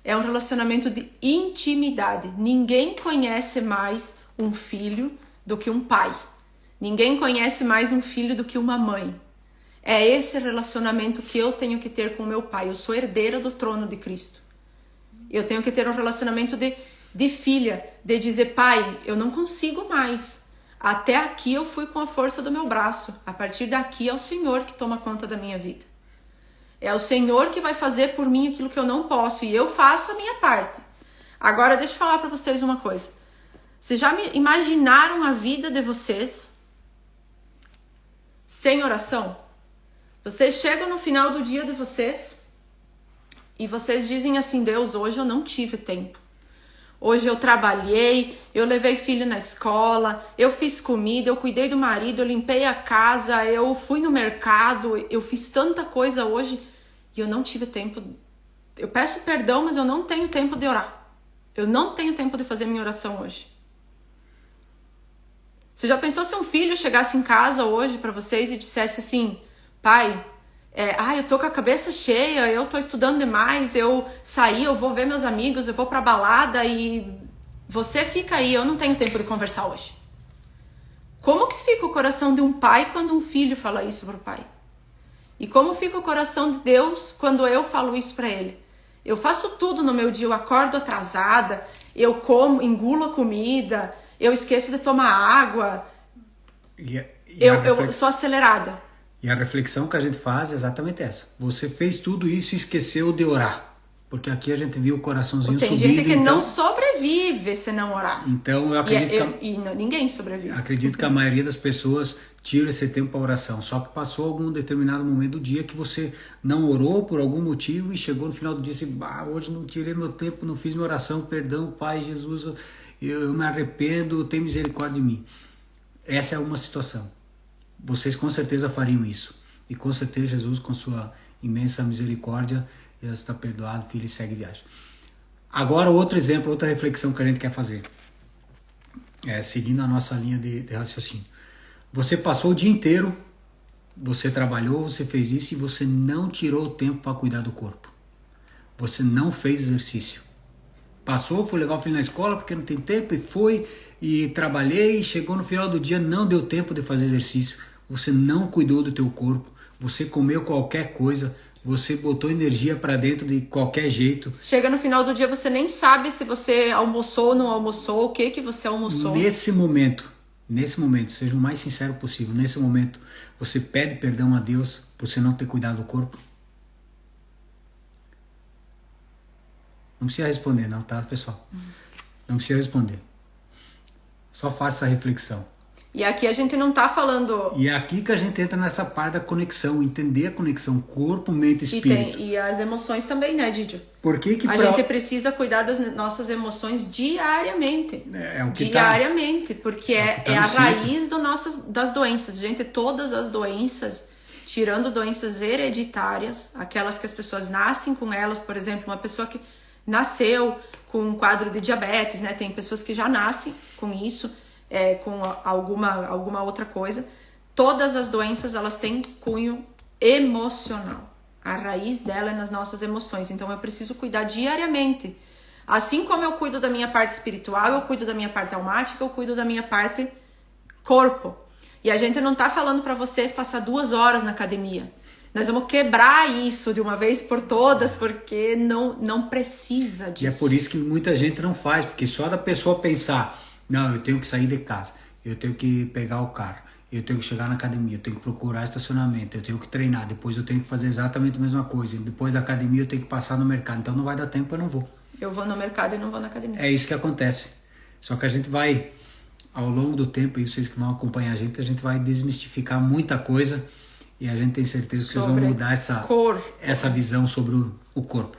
É um relacionamento de intimidade. Ninguém conhece mais um filho do que um pai. Ninguém conhece mais um filho do que uma mãe. É esse relacionamento que eu tenho que ter com meu pai. Eu sou herdeira do trono de Cristo. Eu tenho que ter um relacionamento de filha, de dizer, pai, eu não consigo mais. Até aqui eu fui com a força do meu braço. A partir daqui é o Senhor que toma conta da minha vida. É o Senhor que vai fazer por mim aquilo que eu não posso. E eu faço a minha parte. Agora deixa eu falar para vocês uma coisa. Vocês já imaginaram a vida de vocês sem oração? Vocês chegam no final do dia de vocês e vocês dizem assim, Deus, hoje eu não tive tempo. Hoje eu trabalhei, eu levei filho na escola, eu fiz comida, eu cuidei do marido, eu limpei a casa, eu fui no mercado, eu fiz tanta coisa hoje e eu não tive tempo. Eu peço perdão, mas eu não tenho tempo de orar. Eu não tenho tempo de fazer minha oração hoje. Você já pensou se um filho chegasse em casa hoje para vocês e dissesse assim, pai, eu tô com a cabeça cheia, eu tô estudando demais, eu saí, eu vou ver meus amigos, eu vou pra balada e você fica aí, eu não tenho tempo de conversar hoje. Como que fica o coração de um pai quando um filho fala isso pro pai? E como fica o coração de Deus quando eu falo isso pra ele? Eu faço tudo no meu dia, eu acordo atrasada, eu como, engulo a comida, eu esqueço de tomar água, eu sou acelerada. E a reflexão que a gente faz é exatamente essa. Você fez tudo isso e esqueceu de orar. Porque aqui a gente viu o coraçãozinho subindo. Tem gente que então, não sobrevive se não orar. Então eu acredito ninguém sobrevive. Acredito que a maioria das pessoas tira esse tempo para oração. Só que passou algum determinado momento do dia que você não orou por algum motivo e chegou no final do dia e disse, hoje não tirei meu tempo, não fiz minha oração, perdão, Pai Jesus, eu me arrependo, tem misericórdia de mim. Essa é uma situação. Vocês com certeza fariam isso. E com certeza Jesus, com sua imensa misericórdia, já está perdoado, filho, e segue viagem. Agora outro exemplo, outra reflexão que a gente quer fazer. Seguindo a nossa linha de raciocínio. Você passou o dia inteiro, você trabalhou, você fez isso e você não tirou o tempo para cuidar do corpo. Você não fez exercício. Passou, foi levar o filho na escola porque não tem tempo e foi e trabalhei, chegou no final do dia, não deu tempo de fazer exercício. Você não cuidou do teu corpo, você comeu qualquer coisa, você botou energia para dentro de qualquer jeito. Chega no final do dia, você nem sabe se você almoçou ou não almoçou, o que você almoçou. Nesse momento, seja o mais sincero possível, nesse momento, você pede perdão a Deus por você não ter cuidado do corpo? Não precisa responder não, tá, pessoal? Não precisa responder. Só faça essa reflexão. E aqui a gente não tá falando... E é aqui que a gente entra nessa parte da conexão, entender a conexão corpo, mente e espírito. E as emoções também, né, Didio? Por que a gente precisa cuidar das nossas emoções diariamente. Diariamente, porque é a raiz das doenças. Gente, todas as doenças, tirando doenças hereditárias, aquelas que as pessoas nascem com elas, por exemplo, uma pessoa que nasceu com um quadro de diabetes, né? Tem pessoas que já nascem com isso, com alguma outra coisa. Todas as doenças, elas têm cunho emocional. A raiz dela é nas nossas emoções. Então eu preciso cuidar diariamente. Assim como eu cuido da minha parte espiritual, eu cuido da minha parte almática, eu cuido da minha parte corpo. E a gente não tá falando para vocês passar 2 horas na academia. Nós vamos quebrar isso de uma vez por todas, porque não precisa disso. E é por isso que muita gente não faz, porque só da pessoa pensar, não, eu tenho que sair de casa, eu tenho que pegar o carro, eu tenho que chegar na academia, eu tenho que procurar estacionamento, eu tenho que treinar, depois eu tenho que fazer exatamente a mesma coisa, depois da academia eu tenho que passar no mercado, então não vai dar tempo, eu não vou. Eu vou no mercado e não vou na academia. É isso que acontece. Só que a gente vai, ao longo do tempo, e vocês que vão acompanhar a gente vai desmistificar muita coisa. E a gente tem certeza que vocês vão mudar essa visão sobre o corpo.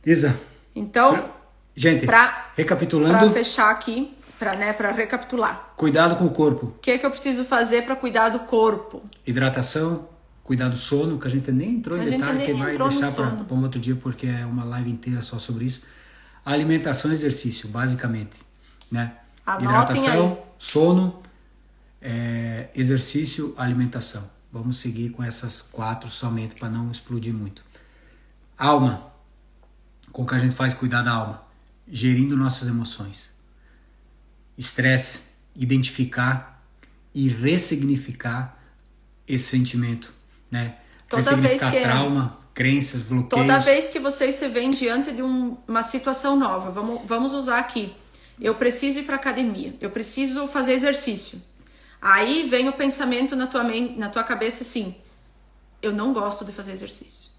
Isa. Então, gente, recapitulando. Para fechar aqui, Para recapitular. Cuidado com o corpo. O que é que eu preciso fazer para cuidar do corpo? Hidratação, cuidar do sono, que a gente nem entrou em detalhe, que vai deixar para um outro dia, porque é uma live inteira só sobre isso. Alimentação e exercício, basicamente, né? Anotem hidratação, aí. sono, exercício, alimentação. Vamos seguir com essas 4 somente para não explodir muito. Alma. Como que a gente faz cuidar da alma? Gerindo nossas emoções. Estresse, identificar e ressignificar esse sentimento, né? Ressignificar trauma, crenças, bloqueios. Toda vez que você se vê diante de uma situação nova, vamos usar aqui. Eu preciso ir para academia, eu preciso fazer exercício. Aí vem o pensamento na tua cabeça assim: eu não gosto de fazer exercício.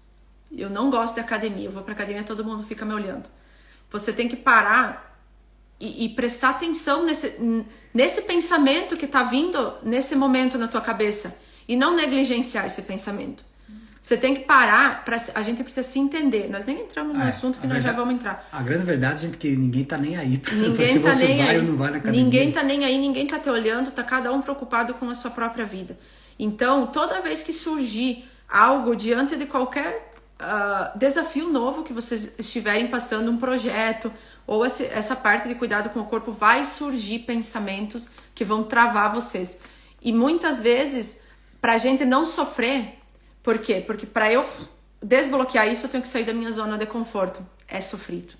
Eu não gosto de academia. Eu vou para academia, todo mundo fica me olhando. Você tem que parar e prestar atenção nesse pensamento que está vindo nesse momento na tua cabeça e não negligenciar esse pensamento. Você tem que parar, a gente precisa se entender. Nós nem entramos no assunto que nós já vamos entrar. A grande verdade, gente, é que ninguém tá nem aí. Ninguém se tá você nem vai aí. ou não vai na academia. Ninguém tá nem aí, ninguém tá te olhando, tá cada um preocupado com a sua própria vida. Então, toda vez que surgir algo diante de qualquer desafio novo que vocês estiverem passando, um projeto, ou essa parte de cuidado com o corpo, vai surgir pensamentos que vão travar vocês. E muitas vezes, pra gente não sofrer, por quê? Porque para eu desbloquear isso, eu tenho que sair da minha zona de conforto. É sofrido.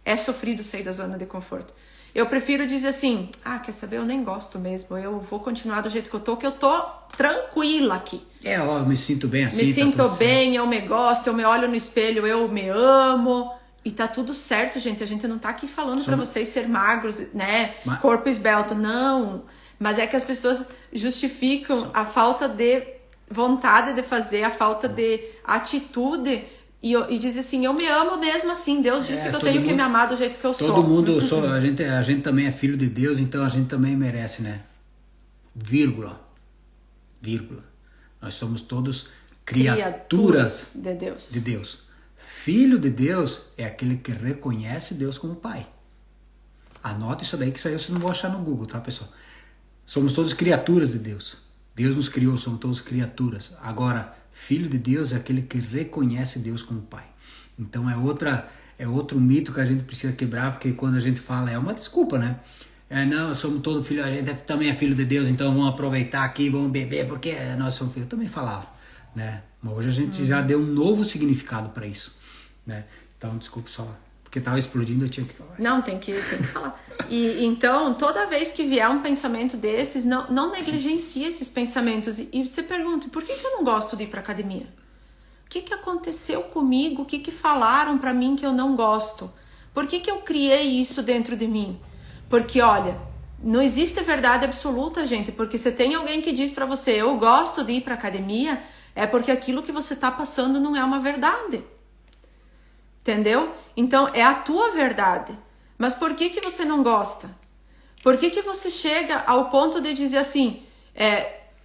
É sofrido sair da zona de conforto. Eu prefiro dizer assim: quer saber? Eu nem gosto mesmo. Eu vou continuar do jeito que eu tô tranquila aqui. Eu me sinto bem assim. Me sinto bem, eu me gosto, eu me olho no espelho, eu me amo. E tá tudo certo, gente. A gente não tá aqui falando pra vocês ser magros, né? Corpo esbelto. Não. Mas é que as pessoas justificam a falta de vontade de fazer, a falta de atitude e diz assim: eu me amo mesmo assim. Deus disse que eu tenho que me amar do jeito que eu sou. Todo mundo, a gente também é filho de Deus, então a gente também merece, né? Vírgula. Nós somos todos criaturas de Deus. De Deus. Filho de Deus é aquele que reconhece Deus como Pai. Anota isso daí, que isso aí vocês não vão achar no Google, tá, pessoal? Somos todos criaturas de Deus. Deus nos criou, somos todos criaturas. Agora, filho de Deus é aquele que reconhece Deus como Pai. Então é outro mito que a gente precisa quebrar, porque quando a gente fala, é uma desculpa, né? Não, somos todos filhos, a gente também é filho de Deus, então vamos aproveitar aqui, vamos beber, porque nós somos filhos. Eu também falava, né? Mas hoje a gente já deu um novo significado para isso, né? Então, desculpe só, porque estava explodindo, eu tinha que falar. Não, tem que falar. E então, toda vez que vier um pensamento desses, não negligencie esses pensamentos. E você pergunta: por que eu não gosto de ir para academia? O que aconteceu comigo? O que falaram para mim que eu não gosto? Por que eu criei isso dentro de mim? Porque, olha, não existe verdade absoluta, gente. Porque se tem alguém que diz para você: eu gosto de ir para academia, é porque aquilo que você tá passando não é uma verdade. Entendeu? Então, é a tua verdade. Mas por que você não gosta? Por que você chega ao ponto de dizer assim: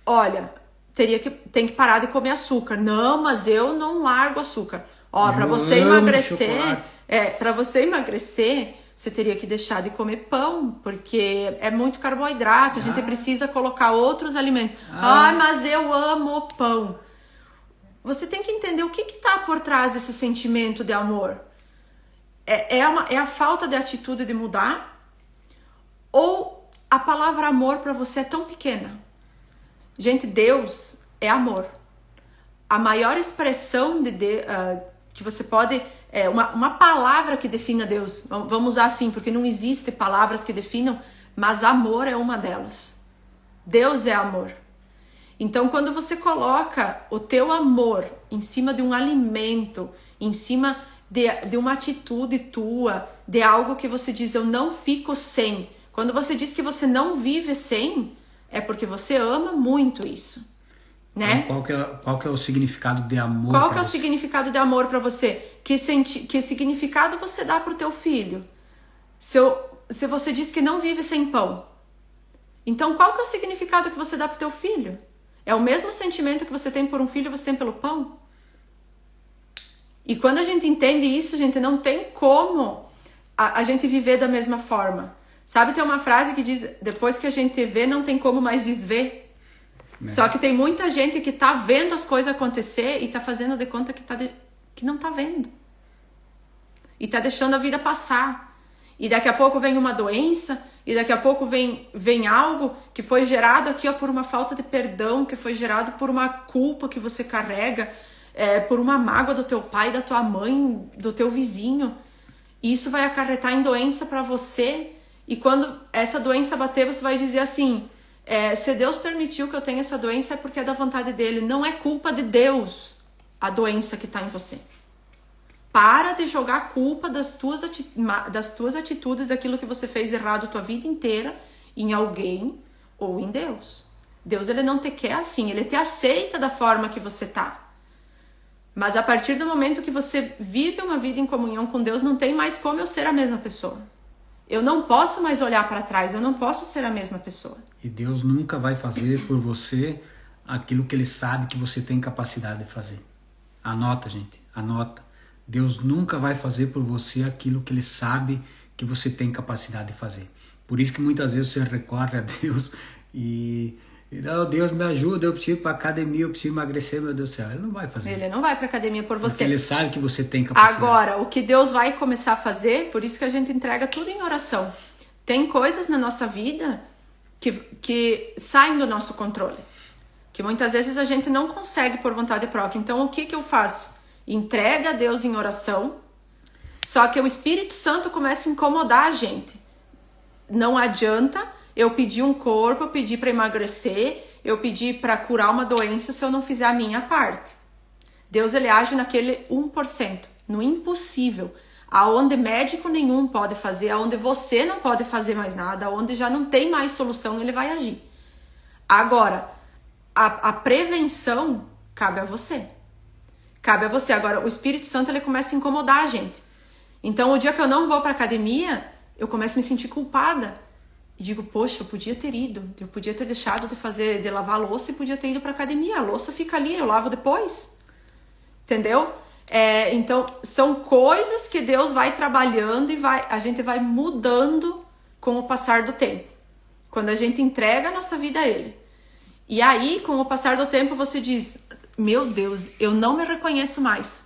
olha, tem que parar de comer açúcar. Não, mas eu não largo açúcar. Ó, para você emagrecer, você teria que deixar de comer pão, porque é muito carboidrato, a gente precisa colocar outros alimentos. Mas eu amo pão. Você tem que entender o que está por trás desse sentimento de amor. É a falta de atitude de mudar? Ou a palavra amor para você é tão pequena? Gente, Deus é amor. A maior expressão que você pode... uma palavra que defina Deus. Vamos usar assim, porque não existem palavras que definam, mas amor é uma delas. Deus é amor. Então, quando você coloca o teu amor em cima de um alimento, em cima de uma atitude tua, de algo que você diz: eu não fico sem. Quando você diz que você não vive sem, é porque você ama muito isso, né? Qual que é o significado de amor? Qual que é o significado de amor para você? Que significado você dá pro teu filho? Se você diz que não vive sem pão, então qual que é o significado que você dá pro teu filho? É o mesmo sentimento que você tem por um filho, você tem pelo pão? E quando a gente entende isso, gente, não tem como a gente viver da mesma forma. Sabe, tem uma frase que diz, depois que a gente vê, não tem como mais desver. Só que tem muita gente que tá vendo as coisas acontecer e tá fazendo de conta que não tá vendo. E tá deixando a vida passar. E daqui a pouco vem uma doença, e daqui a pouco vem algo que foi gerado aqui, ó, por uma falta de perdão, que foi gerado por uma culpa que você carrega, por uma mágoa do teu pai, da tua mãe, do teu vizinho. E isso vai acarretar em doença para você. E quando essa doença bater, você vai dizer assim, se Deus permitiu que eu tenha essa doença, é porque é da vontade dele. Não é culpa de Deus a doença que está em você. Para de jogar a culpa das tuas atitudes, daquilo que você fez errado a tua vida inteira, em alguém ou em Deus. Deus, ele não te quer assim, ele te aceita da forma que você tá. Mas a partir do momento que você vive uma vida em comunhão com Deus, não tem mais como eu ser a mesma pessoa. Eu não posso mais olhar para trás, eu não posso ser a mesma pessoa. E Deus nunca vai fazer por você aquilo que ele sabe que você tem capacidade de fazer. Anota, gente, anota. Deus nunca vai fazer por você aquilo que ele sabe que você tem capacidade de fazer. Por isso que muitas vezes você recorre a Deus e não, Deus me ajuda, eu preciso ir para academia, eu preciso emagrecer, meu Deus do céu. Ele não vai fazer. Ele não vai para academia por você. Porque ele sabe que você tem capacidade. Agora, o que Deus vai começar a fazer, por isso que a gente entrega tudo em oração. Tem coisas na nossa vida que saem do nosso controle. Que muitas vezes a gente não consegue por vontade própria. Então, o que eu faço? Entrega a Deus em oração, só que o Espírito Santo começa a incomodar a gente. Não adianta eu pedir um corpo, eu pedir para emagrecer, eu pedir para curar uma doença se eu não fizer a minha parte. Deus, ele age naquele 1%, no impossível, aonde médico nenhum pode fazer, aonde você não pode fazer mais nada, aonde já não tem mais solução, ele vai agir. Agora, a prevenção cabe a você. Cabe a você. Agora, o Espírito Santo, ele começa a incomodar a gente. Então, o dia que eu não vou para academia, eu começo a me sentir culpada. E digo, poxa, eu podia ter ido. Eu podia ter deixado de lavar a louça e podia ter ido para academia. A louça fica ali, eu lavo depois. Entendeu? Então, são coisas que Deus vai trabalhando e a gente vai mudando com o passar do tempo. Quando a gente entrega a nossa vida a Ele. E aí, com o passar do tempo, você diz... Meu Deus, eu não me reconheço mais.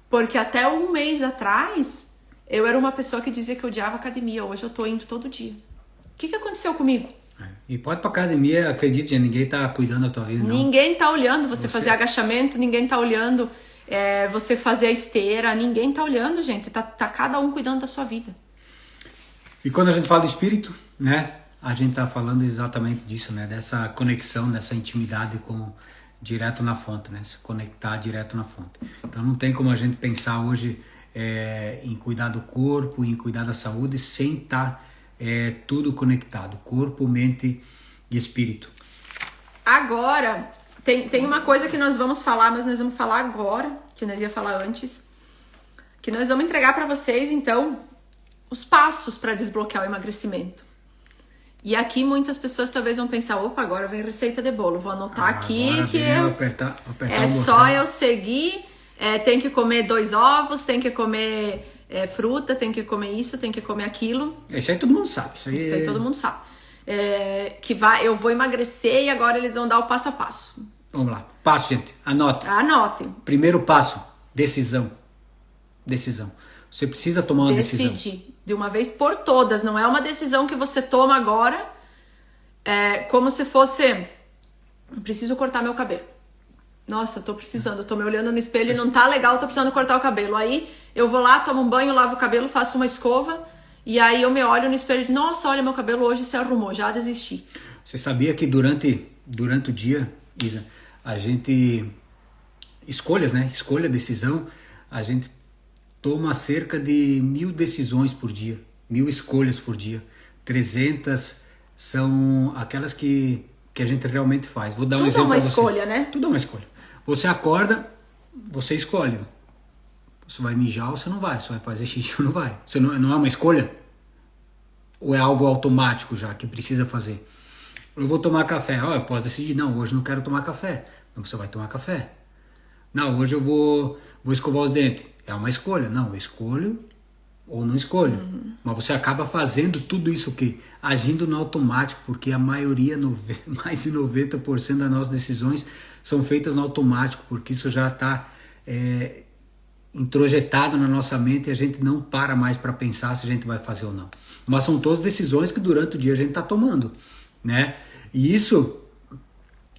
Porque até um mês atrás, eu era uma pessoa que dizia que odiava academia. Hoje eu tô indo todo dia. O que aconteceu comigo? E pode ir pra academia, acredite, ninguém tá cuidando da tua vida, não. Ninguém tá olhando você fazer agachamento, ninguém tá olhando você fazer a esteira, ninguém tá olhando, gente. Tá cada um cuidando da sua vida. E quando a gente fala do Espírito, né? A gente tá falando exatamente disso, né? Dessa conexão, dessa intimidade direto na fonte, né? Se conectar direto na fonte. Então não tem como a gente pensar hoje em cuidar do corpo, em cuidar da saúde, sem estar tudo conectado. Corpo, mente e espírito. Agora, tem uma coisa que nós vamos falar, mas nós vamos falar agora, que nós ia falar antes, que nós vamos entregar para vocês, então, os passos para desbloquear o emagrecimento. E aqui muitas pessoas talvez vão pensar, opa, agora vem receita de bolo, vou anotar aqui que apertar só eu seguir, tem que comer 2 ovos, tem que comer fruta, tem que comer isso, tem que comer aquilo. Isso aí todo mundo sabe. Isso aí todo mundo sabe. Eu vou emagrecer e agora eles vão dar o passo a passo. Vamos lá, passo, gente, Anotem. Primeiro passo, decisão. Você precisa tomar uma decisão. Decidir. De uma vez por todas, não é uma decisão que você toma agora, como se fosse, preciso cortar meu cabelo. Nossa, eu tô precisando, eu tô me olhando no espelho e não tá legal, eu tô precisando cortar o cabelo. Aí eu vou lá, tomo um banho, lavo o cabelo, faço uma escova, e aí eu me olho no espelho e digo, nossa, olha, meu cabelo hoje se arrumou, já desisti. Você sabia que durante o dia, Isa, a gente, escolha, decisão, a gente toma cerca de 1000 decisões por dia, 1000 escolhas por dia. 300 são aquelas que a gente realmente faz. Vou dar um exemplo para você. Tudo é uma escolha, né? Tudo é uma escolha. Você acorda, você escolhe. Você vai mijar ou você não vai? Você vai fazer xixi ou não vai? Você não é uma escolha? Ou é algo automático já, que precisa fazer? Eu vou tomar café. Eu posso decidir, não, hoje não quero tomar café. Então você vai tomar café. Não, hoje eu vou escovar os dentes. É uma escolha. Não, eu escolho ou não escolho. Mas você acaba fazendo tudo isso o quê? Agindo no automático, porque a maioria, mais de 90% das nossas decisões são feitas no automático, porque isso já está introjetado na nossa mente e a gente não para mais para pensar se a gente vai fazer ou não. Mas são todas decisões que durante o dia a gente está tomando, né? E isso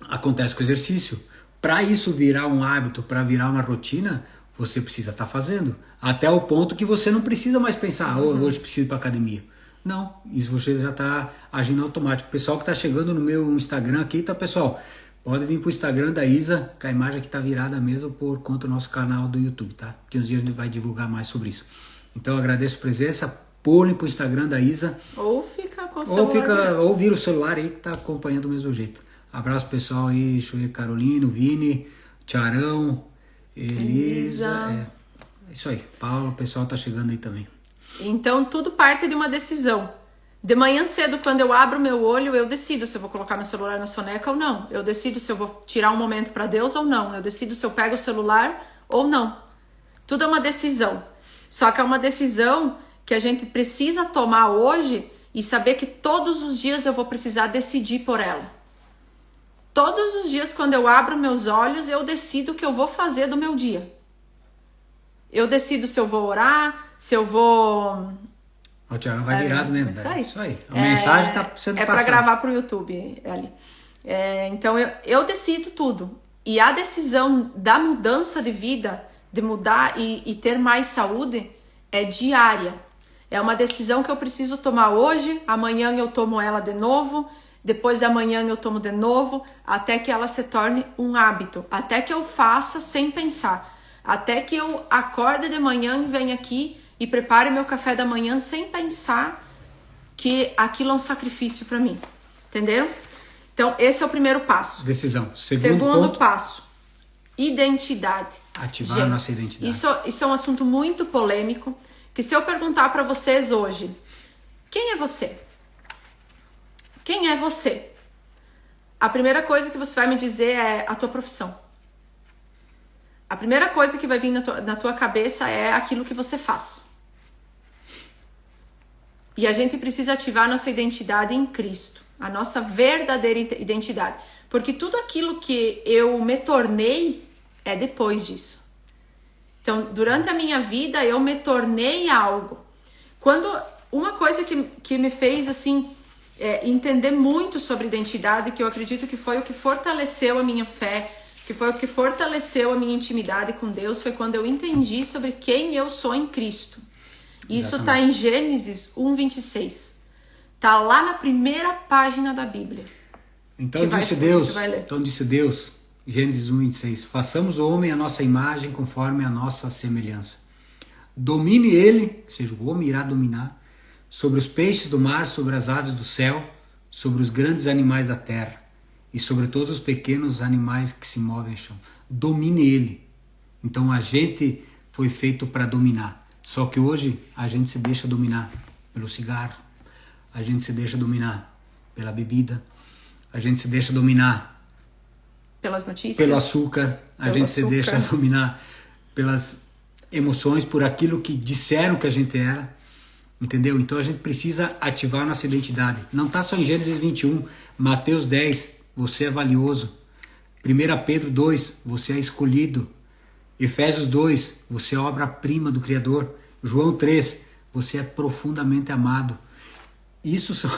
acontece com o exercício. Para isso virar um hábito, para virar uma rotina, você precisa estar fazendo. Até o ponto que você não precisa mais pensar, hoje preciso ir para academia. Não, isso você já está agindo automático. O pessoal que está chegando no meu Instagram aqui, tá, pessoal? Pode vir para o Instagram da Isa, que a imagem aqui está virada mesmo por conta do nosso canal do YouTube, tá? Que uns dias a gente vai divulgar mais sobre isso. Então eu agradeço a presença, pulem para o Instagram da Isa. Ou fica com o celular. Ou vira o celular aí que tá acompanhando do mesmo jeito. Abraço pessoal aí, deixa eu ver, Carolino, Vini, Tiarão, Elisa. É isso aí, Paulo, o pessoal tá chegando aí também. Então tudo parte de uma decisão. De manhã cedo, quando eu abro meu olho, eu decido se eu vou colocar meu celular na soneca ou não. Eu decido se eu vou tirar um momento para Deus ou não. Eu decido se eu pego o celular ou não. Tudo é uma decisão. Só que é uma decisão que a gente precisa tomar hoje e saber que todos os dias eu vou precisar decidir por ela. Todos os dias, quando eu abro meus olhos, eu decido o que eu vou fazer do meu dia. Eu decido se eu vou orar, se eu vou... O Tiago vai virado mesmo. Isso aí. A mensagem está sendo passada. É para gravar para o YouTube, ali. Então, eu decido tudo. E a decisão da mudança de vida, de mudar e ter mais saúde, é diária. É uma decisão que eu preciso tomar hoje, amanhã eu tomo ela de novo, depois de amanhã eu tomo de novo, até que ela se torne um hábito, até que eu faça sem pensar, até que eu acorde de manhã e venha aqui e prepare meu café da manhã sem pensar que aquilo é um sacrifício para mim, entenderam? Então esse é o primeiro passo. Decisão. Segundo passo, identidade. Ativar a nossa identidade. Isso é um assunto muito polêmico, que se eu perguntar para vocês hoje, quem é você? Quem é você? A primeira coisa que você vai me dizer é a tua profissão. A primeira coisa que vai vir na tua cabeça é aquilo que você faz. E a gente precisa ativar nossa identidade em Cristo, a nossa verdadeira identidade. Porque tudo aquilo que eu me tornei é depois disso. Então, durante a minha vida, eu me tornei algo. Uma coisa que me fez, assim, entender muito sobre identidade, que eu acredito que foi o que fortaleceu a minha fé, que foi o que fortaleceu a minha intimidade com Deus, foi quando eu entendi sobre quem eu sou em Cristo. Isso está em Gênesis 1:26. Está lá na primeira página da Bíblia. Então disse Deus, Gênesis 1:26, façamos o homem à nossa imagem, conforme a nossa semelhança. Domine ele, ou seja, o homem irá dominar, sobre os peixes do mar, sobre as aves do céu, sobre os grandes animais da terra e sobre todos os pequenos animais que se movem ao chão. Domine ele. Então a gente foi feito para dominar. Só que hoje a gente se deixa dominar pelo cigarro, a gente se deixa dominar pela bebida, a gente se deixa dominar pelas notícias, pelo açúcar, a gente se deixa dominar pelas emoções, por aquilo que disseram que a gente era, entendeu? Então a gente precisa ativar nossa identidade. Não está só em Gênesis 21, Mateus 10, você é valioso. 1 Pedro 2, você é escolhido. Efésios 2, você é obra-prima do Criador. João 3, você é profundamente amado. Isso são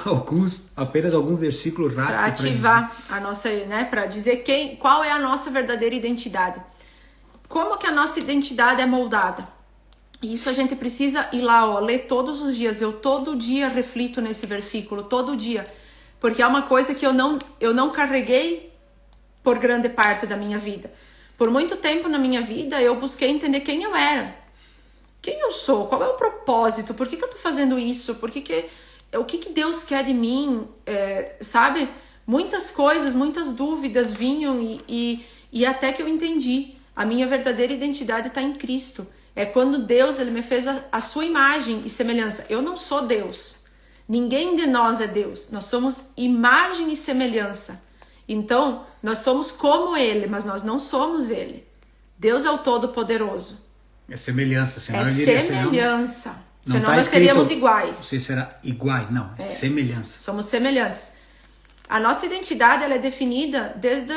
apenas alguns versículos rápidos para ativar a nossa, para dizer qual é a nossa verdadeira identidade. Como que a nossa identidade é moldada? Isso a gente precisa ir lá, ler todos os dias. Eu todo dia reflito nesse versículo, todo dia, porque é uma coisa que eu não carreguei por grande parte da minha vida. Por muito tempo na minha vida eu busquei entender quem eu era, quem eu sou, qual é o propósito, por que eu tô fazendo isso, o que Deus quer de mim, sabe? Muitas coisas, muitas dúvidas vinham e até que eu entendi. A minha verdadeira identidade está em Cristo. É quando Deus ele me fez a sua imagem e semelhança. Eu não sou Deus. Ninguém de nós é Deus. Nós somos imagem e semelhança. Então, nós somos como Ele, mas nós não somos Ele. Deus é o Todo-Poderoso. É semelhança, senão é semelhança. Senão nós seríamos iguais. Você será iguais, não, é semelhança. Somos semelhantes. A nossa identidade, ela é definida desde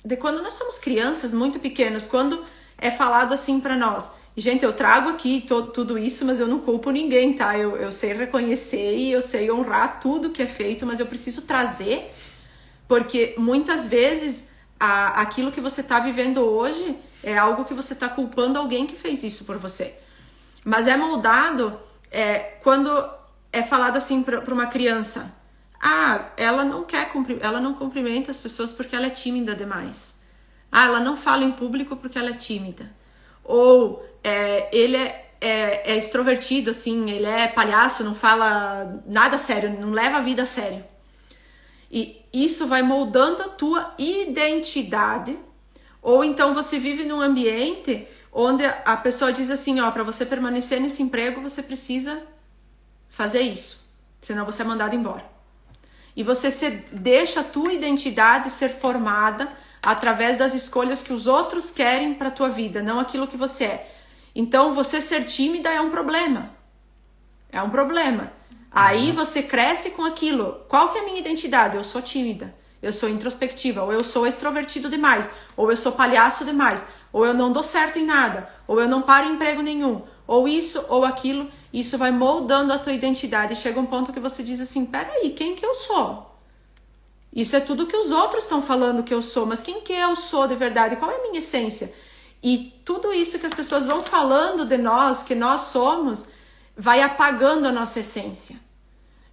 de quando nós somos crianças, muito pequenas, quando é falado assim para nós. Gente, eu trago aqui tudo isso, mas eu não culpo ninguém, tá? Eu sei reconhecer e eu sei honrar tudo que é feito, mas eu preciso trazer, porque muitas vezes aquilo que você está vivendo hoje é algo que você está culpando alguém que fez isso por você. Mas é moldado quando é falado assim para uma criança: ela não cumprimenta as pessoas porque ela é tímida demais. Ela não fala em público porque ela é tímida. Ou ele é extrovertido, assim, ele é palhaço, não fala nada sério, não leva a vida a sério. E isso vai moldando a tua identidade. Ou então você vive num ambiente onde a pessoa diz assim, para você permanecer nesse emprego, você precisa fazer isso, senão você é mandado embora. E você deixa a tua identidade ser formada através das escolhas que os outros querem para a tua vida, não aquilo que você é. Então, você ser tímida é um problema. É um problema. Aí você cresce com aquilo. Qual que é a minha identidade? Eu sou tímida, eu sou introspectiva, ou eu sou extrovertido demais, ou eu sou palhaço demais, ou eu não dou certo em nada, ou eu não paro em emprego nenhum, ou isso, ou aquilo. Isso vai moldando a tua identidade. Chega um ponto que você diz assim, peraí, quem que eu sou? Isso é tudo que os outros estão falando que eu sou, mas quem que eu sou de verdade? Qual é a minha essência? E tudo isso que as pessoas vão falando de nós, que nós somos, vai apagando a nossa essência.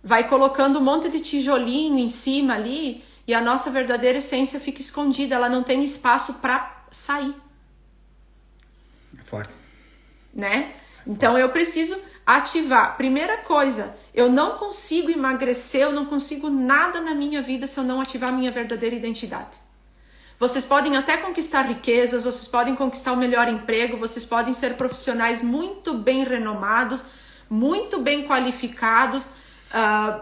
Vai colocando um monte de tijolinho em cima ali e a nossa verdadeira essência fica escondida, ela não tem espaço para sair. É forte. Né? Então eu preciso ativar. Primeira coisa, eu não consigo emagrecer, eu não consigo nada na minha vida se eu não ativar a minha verdadeira identidade. Vocês podem até conquistar riquezas, vocês podem conquistar o melhor emprego, vocês podem ser profissionais muito bem renomados, muito bem qualificados,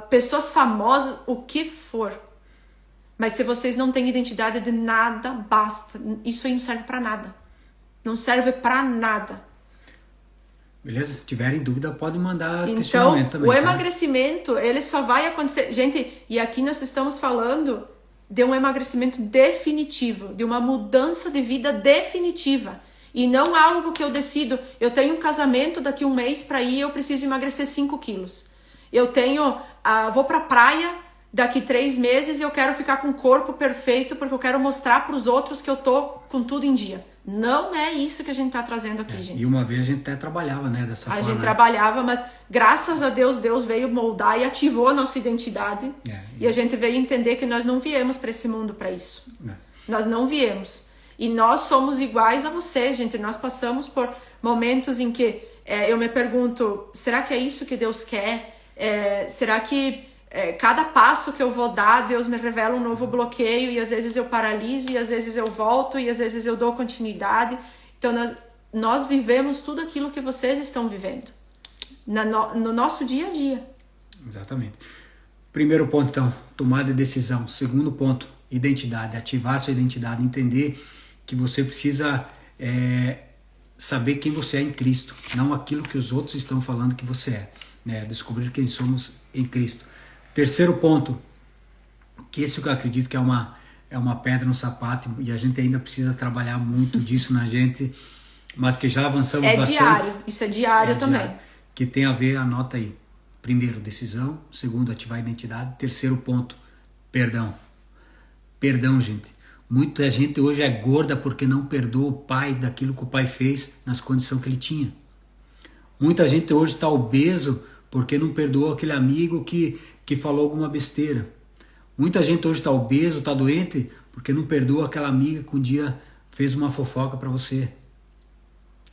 pessoas famosas, o que for. Mas se vocês não têm identidade, de nada basta. Isso aí não serve para nada. Não serve para nada. Beleza? Se tiverem dúvida, pode mandar então, questionamento também. O emagrecimento, ele só vai acontecer... Gente, e aqui nós estamos falando de um emagrecimento definitivo, de uma mudança de vida definitiva. E não algo que eu decido, eu tenho um casamento daqui a um mês para ir, eu preciso emagrecer 5 quilos. Eu vou pra praia daqui 3 meses e eu quero ficar com o corpo perfeito porque eu quero mostrar para os outros que eu tô com tudo em dia. Não é isso que a gente tá trazendo aqui, gente. E uma vez a gente até trabalhava, né, dessa forma. A gente trabalhava, mas graças a Deus, Deus veio moldar e ativou a nossa identidade. E a gente veio entender que nós não viemos para esse mundo para isso. Nós não viemos. E nós somos iguais a vocês, gente. Nós passamos por momentos em que eu me pergunto, será que é isso que Deus quer? Será que cada passo que eu vou dar, Deus me revela um novo bloqueio e às vezes eu paraliso e às vezes eu volto e às vezes eu dou continuidade. Então nós vivemos tudo aquilo que vocês estão vivendo no nosso dia a dia. Exatamente. Primeiro ponto, então, tomada de decisão. Segundo ponto, identidade. Ativar sua identidade, entender que você precisa saber quem você é em Cristo, não aquilo que os outros estão falando que você é, né? Descobrir quem somos em Cristo. Terceiro ponto, que esse eu acredito que é uma pedra no sapato e a gente ainda precisa trabalhar muito disso na gente, mas que já avançamos bastante. Diário, isso é diário também. Diário, que tem a ver, anota aí. Primeiro, decisão. Segundo, ativar a identidade. Terceiro ponto, perdão. Perdão, gente. Muita gente hoje é gorda porque não perdoa o pai daquilo que o pai fez nas condições que ele tinha. Muita gente hoje está obeso porque não perdoou aquele amigo que falou alguma besteira. Muita gente hoje está obeso, está doente, porque não perdoa aquela amiga que um dia fez uma fofoca para você.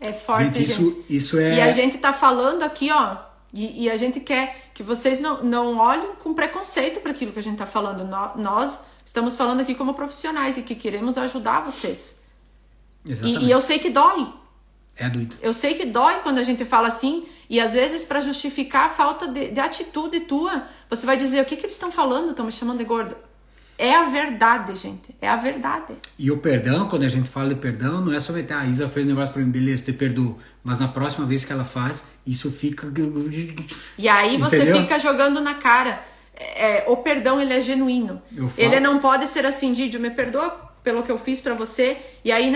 É forte, gente. Isso é... E a gente tá falando aqui, e a gente quer que vocês não olhem com preconceito para aquilo que a gente tá falando. Nós estamos falando aqui como profissionais e que queremos ajudar vocês. Exatamente. E eu sei que dói. É doido. Eu sei que dói quando a gente fala assim, e às vezes para justificar a falta de atitude tua, você vai dizer, o que eles estão falando? Estão me chamando de gorda. É a verdade, gente. É a verdade. E o perdão, quando a gente fala de perdão, não é somente a Isa fez um negócio pra mim, beleza, te perdoo. Mas na próxima vez que ela faz, isso fica... E aí você Entendeu? fica jogando na cara. O perdão, ele é genuíno. Ele não pode ser assim, Didio, me perdoa pelo que eu fiz pra você. E aí,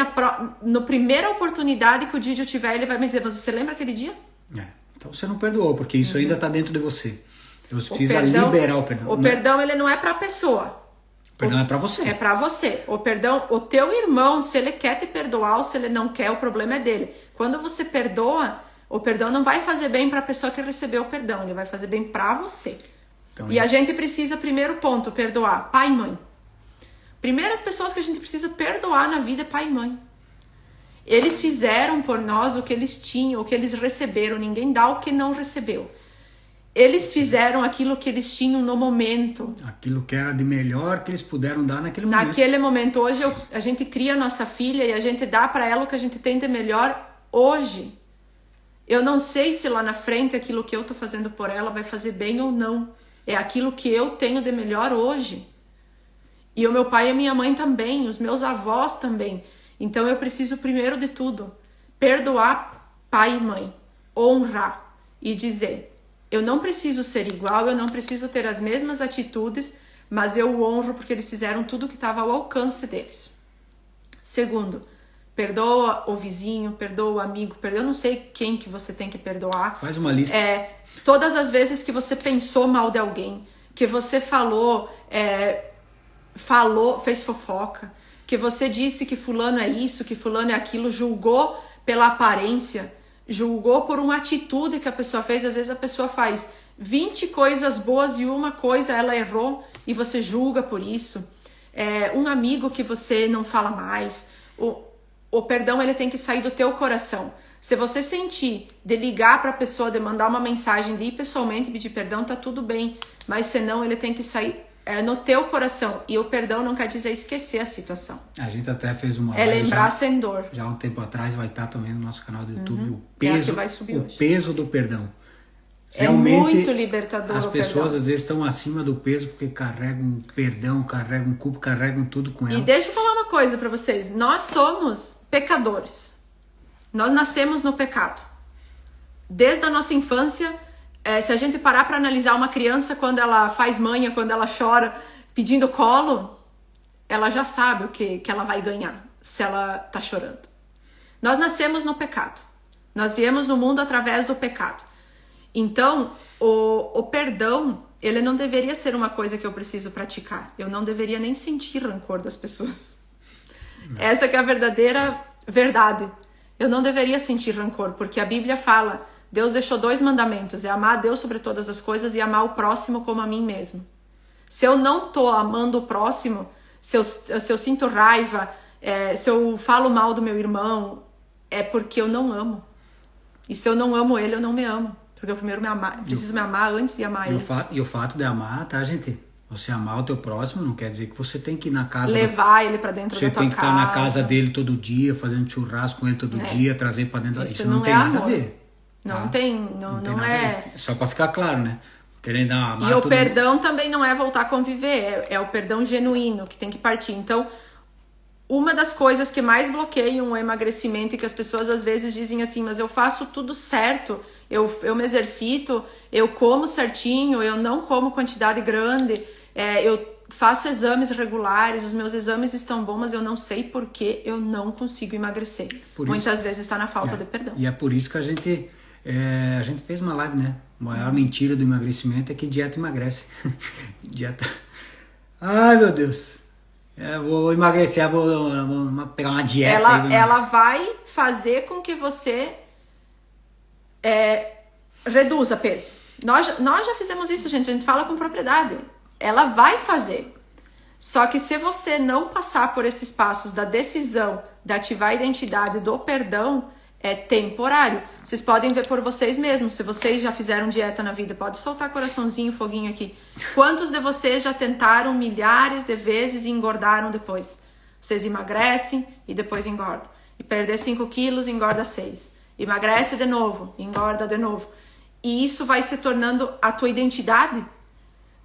na primeira oportunidade que o Didio tiver, ele vai me dizer, mas você lembra aquele dia? Então você não perdoou, porque isso ainda tá dentro de você. Você precisa liberar o perdão. O perdão, ele não é pra pessoa. O perdão é pra você. É pra você. O perdão, o teu irmão, se ele quer te perdoar ou se ele não quer, o problema é dele. Quando você perdoa, o perdão não vai fazer bem pra pessoa que recebeu o perdão, ele vai fazer bem pra você. Então, e a gente precisa, primeiro ponto, perdoar pai e mãe. Primeiras pessoas que a gente precisa perdoar na vida é pai e mãe. Eles fizeram por nós o que eles tinham, o que eles receberam. Ninguém dá o que não recebeu. Eles fizeram aquilo que eles tinham no momento. Aquilo que era de melhor que eles puderam dar naquele momento. Naquele momento. Hoje a gente cria a nossa filha e a gente dá para ela o que a gente tem de melhor hoje. Eu não sei se lá na frente aquilo que eu tô fazendo por ela vai fazer bem ou não. É aquilo que eu tenho de melhor hoje. E o meu pai e a minha mãe também, os meus avós também. Então eu preciso, primeiro de tudo, perdoar pai e mãe, honrar e dizer, eu não preciso ser igual, eu não preciso ter as mesmas atitudes, mas eu honro porque eles fizeram tudo que estava ao alcance deles. Segundo, perdoa o vizinho, perdoa o amigo, perdoa, eu não sei quem que você tem que perdoar. Faz uma lista. Todas as vezes que você pensou mal de alguém, que você fez fofoca, que você disse que fulano é isso, que fulano é aquilo, julgou pela aparência, julgou por uma atitude que a pessoa fez. Às vezes a pessoa faz 20 coisas boas e uma coisa ela errou e você julga por isso. Um amigo que você não fala mais. O perdão, ele tem que sair do teu coração. Se você sentir de ligar para a pessoa, de mandar uma mensagem, de ir pessoalmente pedir perdão, tá tudo bem. Mas senão ele tem que sair no teu coração. E o perdão não quer dizer esquecer a situação. A gente até fez uma live lembrar sem dor. Já há um tempo atrás, vai estar também no nosso canal do YouTube, o peso do perdão. Realmente, muito libertador. As pessoas às vezes estão acima do peso porque carregam perdão, carregam culpa, carregam tudo com ela. E deixa eu falar uma coisa para vocês. Nós somos pecadores. Nós nascemos no pecado. Desde a nossa infância, se a gente parar para analisar uma criança quando ela faz manha, quando ela chora pedindo colo, ela já sabe o que ela vai ganhar se ela tá chorando. Nós nascemos no pecado. Nós viemos no mundo através do pecado. Então, o perdão, ele não deveria ser uma coisa que eu preciso praticar. Eu não deveria nem sentir rancor das pessoas. Essa que é a verdadeira verdade. Eu não deveria sentir rancor, porque a Bíblia fala, Deus deixou 2 mandamentos, é amar a Deus sobre todas as coisas e amar o próximo como a mim mesmo. Se eu não tô amando o próximo, se eu sinto raiva, se eu falo mal do meu irmão, é porque eu não amo. E se eu não amo ele, eu não me amo. Porque eu primeiro preciso me amar antes de amar ele. E o fato de amar, tá, gente? Você amar o teu próximo não quer dizer que você tem que ir na casa... Levar ele pra dentro da tua casa. Você tem que estar na casa dele todo dia, fazendo churrasco com ele todo dia, trazer pra dentro... Isso não tem nada a ver. Não tem, não é... Só pra ficar claro, né? Querendo amar e o perdão também não é voltar a conviver, é o perdão genuíno que tem que partir. Então, uma das coisas que mais bloqueiam o emagrecimento e que as pessoas às vezes dizem assim, mas eu faço tudo certo, eu me exercito, eu como certinho, eu não como quantidade grande, eu faço exames regulares, os meus exames estão bons, mas eu não sei por que eu não consigo emagrecer. Muitas vezes está na falta de perdão. E é por isso que a gente fez uma live, né? A maior mentira do emagrecimento é que dieta emagrece. Dieta... Ai, meu Deus. Eu vou emagrecer, vou pegar uma dieta. Ela vai fazer com que você reduza peso. Nós já fizemos isso, gente. A gente fala com propriedade. Ela vai fazer. Só que se você não passar por esses passos da decisão, de ativar a identidade, do perdão, é temporário. Vocês podem ver por vocês mesmos. Se vocês já fizeram dieta na vida, pode soltar coraçãozinho, foguinho aqui. Quantos de vocês já tentaram milhares de vezes e engordaram depois? Vocês emagrecem e depois engordam. E perder 5 quilos, engorda 6. Emagrece de novo, engorda de novo. E isso vai se tornando a tua identidade.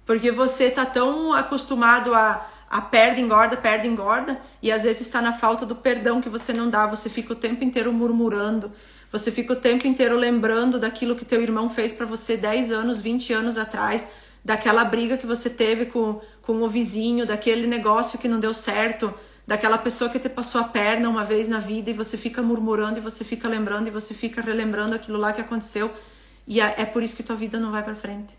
Porque você tá tão acostumado a a perde, engorda, e às vezes está na falta do perdão que você não dá, você fica o tempo inteiro murmurando, você fica o tempo inteiro lembrando daquilo que teu irmão fez para você 10 anos, 20 anos atrás, daquela briga que você teve com o vizinho, daquele negócio que não deu certo, daquela pessoa que te passou a perna uma vez na vida, e você fica murmurando, e você fica lembrando, e você fica relembrando aquilo lá que aconteceu, e é por isso que tua vida não vai para frente.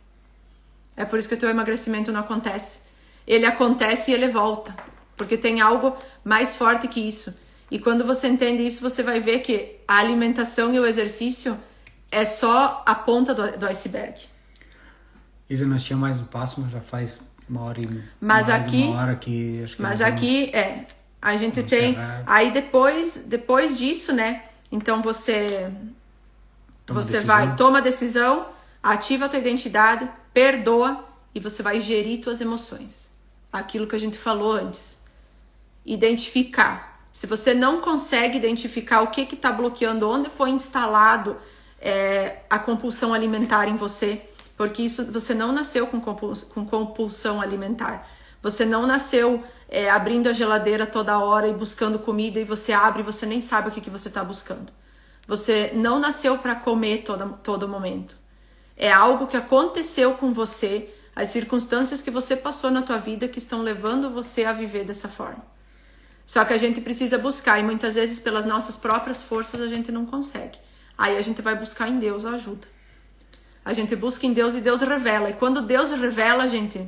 É por isso que o teu emagrecimento não acontece. Ele acontece e ele volta, porque tem algo mais forte que isso. E quando você entende isso, você vai ver que a alimentação e o exercício é só a ponta do iceberg. Isa, nós tínhamos mais um passo, mas já faz uma hora e mas aqui, uma hora que acho que mas aqui a gente tem encerrar. aí depois disso, né? Então você toma a decisão, ativa a tua identidade, perdoa e você vai gerir tuas emoções. Aquilo que a gente falou antes. Identificar. Se você não consegue identificar o que está bloqueando, onde foi instalado a compulsão alimentar em você, porque isso você não nasceu com compulsão alimentar. Você não nasceu abrindo a geladeira toda hora e buscando comida, e você abre e você nem sabe o que você está buscando. Você não nasceu para comer todo momento. É algo que aconteceu com você, as circunstâncias que você passou na tua vida que estão levando você a viver dessa forma. Só que a gente precisa buscar, e muitas vezes pelas nossas próprias forças a gente não consegue. Aí a gente vai buscar em Deus a ajuda. A gente busca em Deus e Deus revela. E quando Deus revela, gente,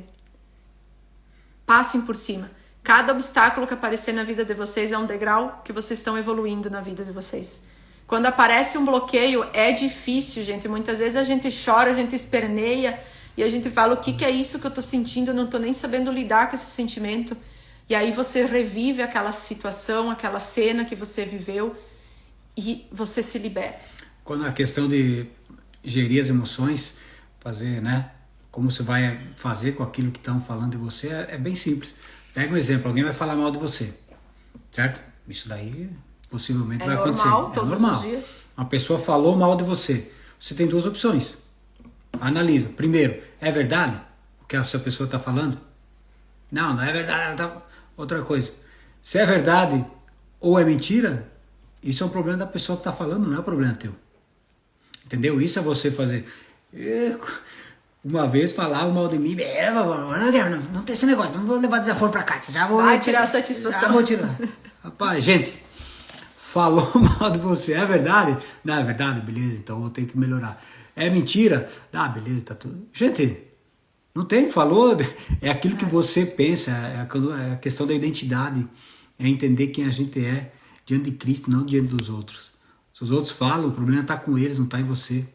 passem por cima. Cada obstáculo que aparecer na vida de vocês é um degrau que vocês estão evoluindo na vida de vocês. Quando aparece um bloqueio, é difícil, gente. Muitas vezes a gente chora, a gente esperneia e a gente fala, o que é isso que eu tô sentindo? Eu não tô nem sabendo lidar com esse sentimento. E aí você revive aquela situação, aquela cena que você viveu e você se libera. Quando a questão de gerir as emoções, fazer, né? Como você vai fazer com aquilo que estão falando de você, é bem simples. Pega um exemplo, alguém vai falar mal de você, certo? Isso daí possivelmente vai acontecer. É normal, os dias. Uma pessoa falou mal de você. Você tem duas opções. Analisa. Primeiro, é verdade o que essa pessoa está falando? Não é verdade. Outra coisa, se é verdade ou é mentira, isso é um problema da pessoa que está falando, não é um problema teu. Entendeu? Isso é você fazer. Uma vez falavam mal de mim, não tem esse negócio, não vou levar desaforo pra casa, já vou... Vai tirar a satisfação. Já vou tirar. Rapaz, gente, falou mal de você, é verdade? Não, é verdade, beleza, então vou ter que melhorar. É mentira? Ah, beleza, tá tudo... Gente, não tem, falou, é aquilo que você pensa, é a questão da identidade, é entender quem a gente é diante de Cristo, não diante dos outros. Se os outros falam, o problema está com eles, não está em você.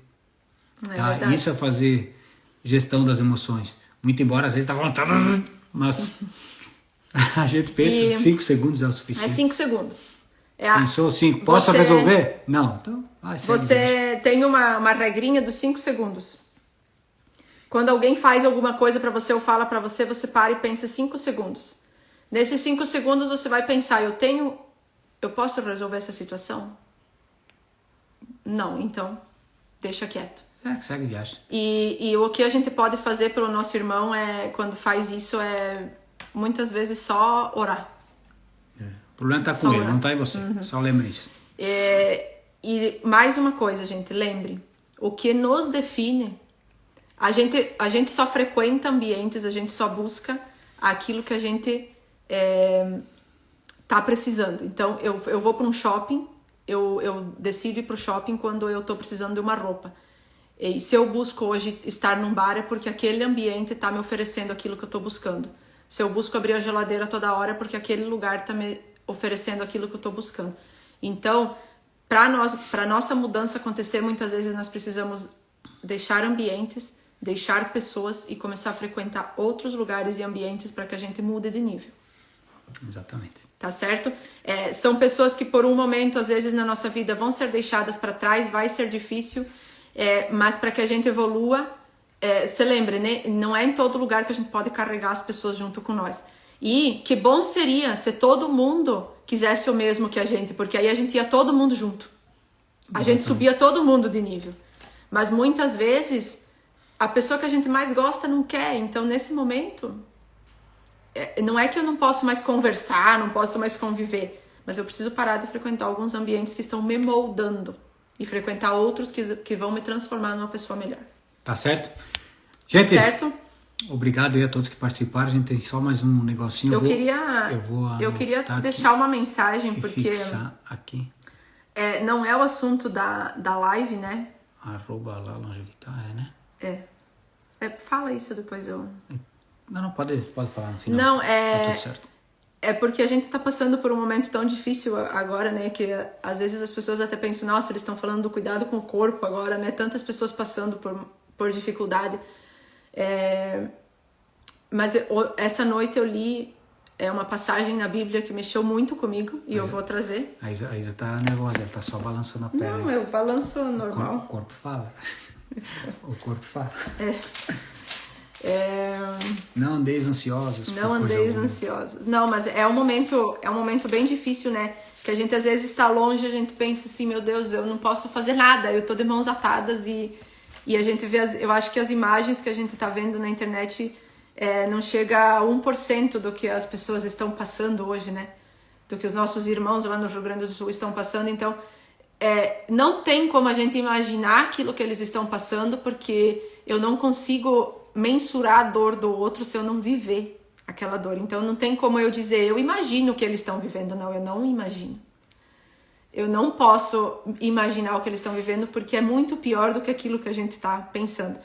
Tá? Isso é fazer gestão das emoções. Muito embora às vezes tá vontade, mas a gente pensa que 5 segundos é o suficiente. É 5 segundos. Pensou 5, posso resolver? Não. Então, você tem uma regrinha dos 5 segundos. Quando alguém faz alguma coisa para você ou fala para você, você para e pensa 5 segundos. Nesses 5 segundos você vai pensar, eu posso resolver essa situação? Não, então deixa quieto. Segue viagem. E o que a gente pode fazer pelo nosso irmão quando faz isso, muitas vezes só orar. O problema está com ele, não está em você. Uhum. Só lembre isso. E mais uma coisa, gente, lembre, o que nos define, a gente só frequenta ambientes, a gente só busca aquilo que a gente tá precisando. Então, eu vou para um shopping, eu decido ir para o shopping quando eu tô precisando de uma roupa. E se eu busco hoje estar num bar é porque aquele ambiente está me oferecendo aquilo que eu estou buscando. Se eu busco abrir a geladeira toda hora é porque aquele lugar está me oferecendo aquilo que eu estou buscando. Então, para nossa mudança acontecer, muitas vezes nós precisamos deixar ambientes, deixar pessoas e começar a frequentar outros lugares e ambientes para que a gente mude de nível. Exatamente. Tá certo? São pessoas que por um momento, às vezes na nossa vida, vão ser deixadas para trás, vai ser difícil, mas para que a gente evolua, se lembre, né? Não é em todo lugar que a gente pode carregar as pessoas junto com nós. E que bom seria se todo mundo quisesse o mesmo que a gente, porque aí a gente ia todo mundo junto. A gente subia todo mundo de nível. Mas muitas vezes a pessoa que a gente mais gosta não quer, então nesse momento não é que eu não posso mais conversar, não posso mais conviver, mas eu preciso parar de frequentar alguns ambientes que estão me moldando e frequentar outros que vão me transformar numa pessoa melhor. Tá certo? Gente, certo? Obrigado aí a todos que participaram. A gente tem só mais um negocinho. Eu queria deixar uma mensagem, porque fixar aqui. Não é o assunto da live, né? @lalongevitar, né? Fala isso depois eu... Não, pode falar no final. Não, Tá tudo certo. É porque a gente tá passando por um momento tão difícil agora, né? Que às vezes as pessoas até pensam, nossa, eles estão falando do cuidado com o corpo agora, né? Tantas pessoas passando por dificuldade. Mas essa noite eu li uma passagem na Bíblia que mexeu muito comigo e eu vou trazer. A Isa tá nervosa, ela tá só balançando a perna. Não, eu balanço normal. O corpo fala. O corpo fala. Não andeis ansiosos. Não andeis ansiosos. Não, mas é um momento bem difícil, né? Que a gente às vezes está longe, a gente pensa assim, meu Deus, eu não posso fazer nada, eu tô de mãos atadas e a gente vê, eu acho que as imagens que a gente tá vendo na internet não chega a 1% do que as pessoas estão passando hoje, né? Do que os nossos irmãos lá no Rio Grande do Sul estão passando, então não tem como a gente imaginar aquilo que eles estão passando, porque eu não consigo mensurar a dor do outro se eu não viver aquela dor. Então não tem como eu dizer, eu imagino o que eles estão vivendo. Não, eu não imagino. Eu não posso imaginar o que eles estão vivendo, porque é muito pior do que aquilo que a gente está pensando.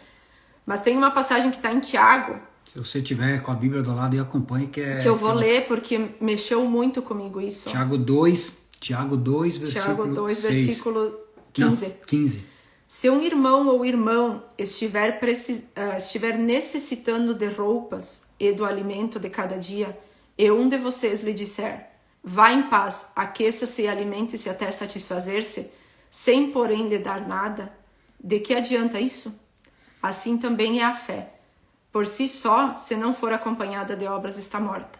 Mas tem uma passagem que está em Tiago. Se você tiver com a Bíblia do lado e acompanhe, que eu vou ler, porque mexeu muito comigo isso. Tiago 2, versículo 6. Versículo 15. Não, 15. Se um irmão ou irmã estiver necessitando de roupas e do alimento de cada dia, e um de vocês lhe disser, vá em paz, aqueça-se e alimente-se até satisfazer-se, sem porém lhe dar nada, de que adianta isso? Assim também é a fé. Por si só, se não for acompanhada de obras, está morta.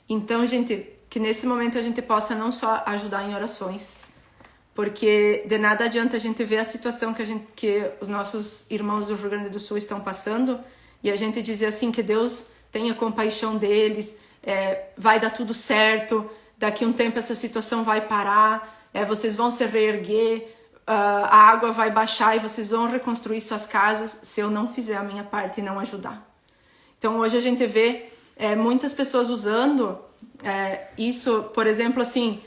Então, gente, que nesse momento a gente possa não só ajudar em orações, porque de nada adianta a gente ver a situação que os nossos irmãos do Rio Grande do Sul estão passando e a gente dizer assim que Deus tenha compaixão deles, vai dar tudo certo, daqui a um tempo essa situação vai parar, vocês vão se reerguer, a água vai baixar e vocês vão reconstruir suas casas, se eu não fizer a minha parte e não ajudar. Então hoje a gente vê muitas pessoas usando isso, por exemplo, assim...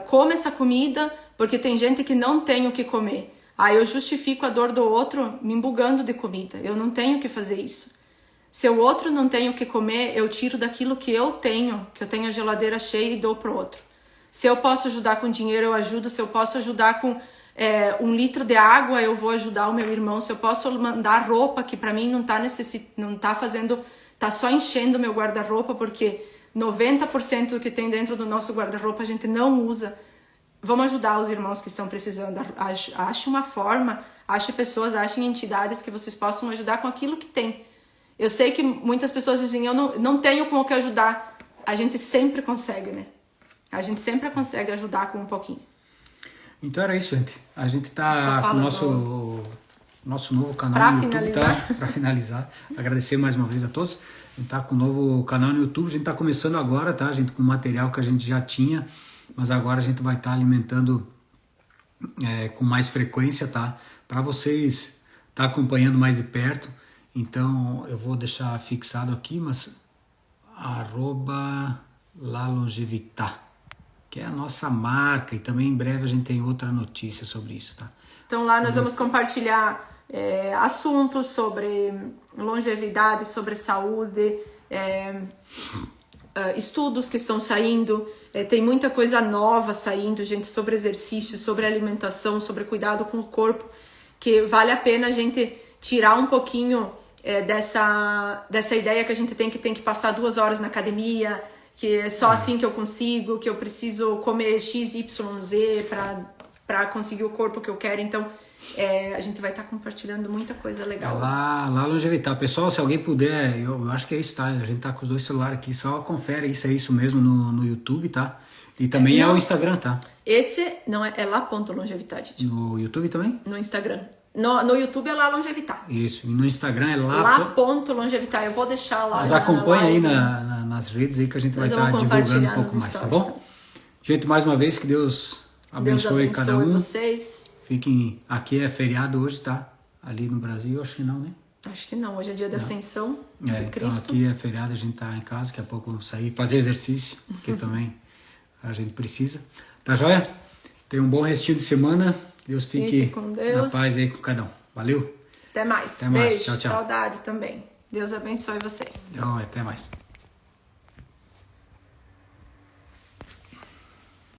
come essa comida porque tem gente que não tem o que comer. Eu justifico a dor do outro me embugando de comida. Eu não tenho que fazer isso. Se o outro não tem o que comer, eu tiro daquilo que eu tenho a geladeira cheia e dou pro outro. Se eu posso ajudar com dinheiro, eu ajudo. Se eu posso ajudar com 1 litro de água, eu vou ajudar o meu irmão. Se eu posso mandar roupa que para mim tá só enchendo meu guarda-roupa, porque 90% do que tem dentro do nosso guarda-roupa a gente não usa. Vamos ajudar os irmãos que estão precisando. Ache uma forma, ache pessoas, achem entidades que vocês possam ajudar com aquilo que tem. Eu sei que muitas pessoas dizem, eu não tenho com o que ajudar. A gente sempre consegue, né? A gente sempre consegue ajudar com um pouquinho. Então era isso, gente. A gente tá com o nosso novo canal no YouTube, tá? Para finalizar. Agradecer mais uma vez a todos. A gente tá com um novo canal no YouTube, a gente tá começando agora, tá, gente? Com material que a gente já tinha, mas agora a gente vai estar alimentando com mais frequência, tá? Para vocês estar acompanhando mais de perto. Então eu vou deixar fixado aqui, mas @lalongevitar, que é a nossa marca, e também em breve a gente tem outra notícia sobre isso, tá? Então lá nós vamos compartilhar assuntos sobre longevidade, sobre saúde, estudos que estão saindo, tem muita coisa nova saindo, gente, sobre exercício, sobre alimentação, sobre cuidado com o corpo, que vale a pena a gente tirar um pouquinho dessa ideia que a gente tem que passar 2 horas na academia, que é só assim que eu consigo, que eu preciso comer X, Y, Z para conseguir o corpo que eu quero. Então a gente vai estar compartilhando muita coisa legal. Lá Longevitar. Pessoal, se alguém puder, eu acho que é isso, tá? A gente tá com os 2 celulares aqui, só confere isso, é isso mesmo no YouTube, tá? E também o Instagram, tá? Esse não é lá.longevidade. No YouTube também? No Instagram. No YouTube é lá Longevitar. Isso, e no Instagram é lá.longevitar. Eu vou deixar lá. Mas acompanha aí nas redes aí que a gente vai estar divulgando um pouco mais, tá bom? Então. Gente, mais uma vez, que Deus abençoe cada um. Vocês. Fiquem, aqui é feriado hoje, tá? Ali no Brasil, acho que não, né? Acho que não, hoje é dia da Ascensão de Cristo. Então aqui é feriado, a gente tá em casa, daqui a pouco vamos sair, fazer exercício, que também a gente precisa. Tá joia? Tenha um bom restinho de semana. Deus fique com Deus. Na paz aí com cada um. Valeu? Até mais. Até mais. Beijo, Tchau, tchau. saudade também. Deus abençoe vocês. Até mais.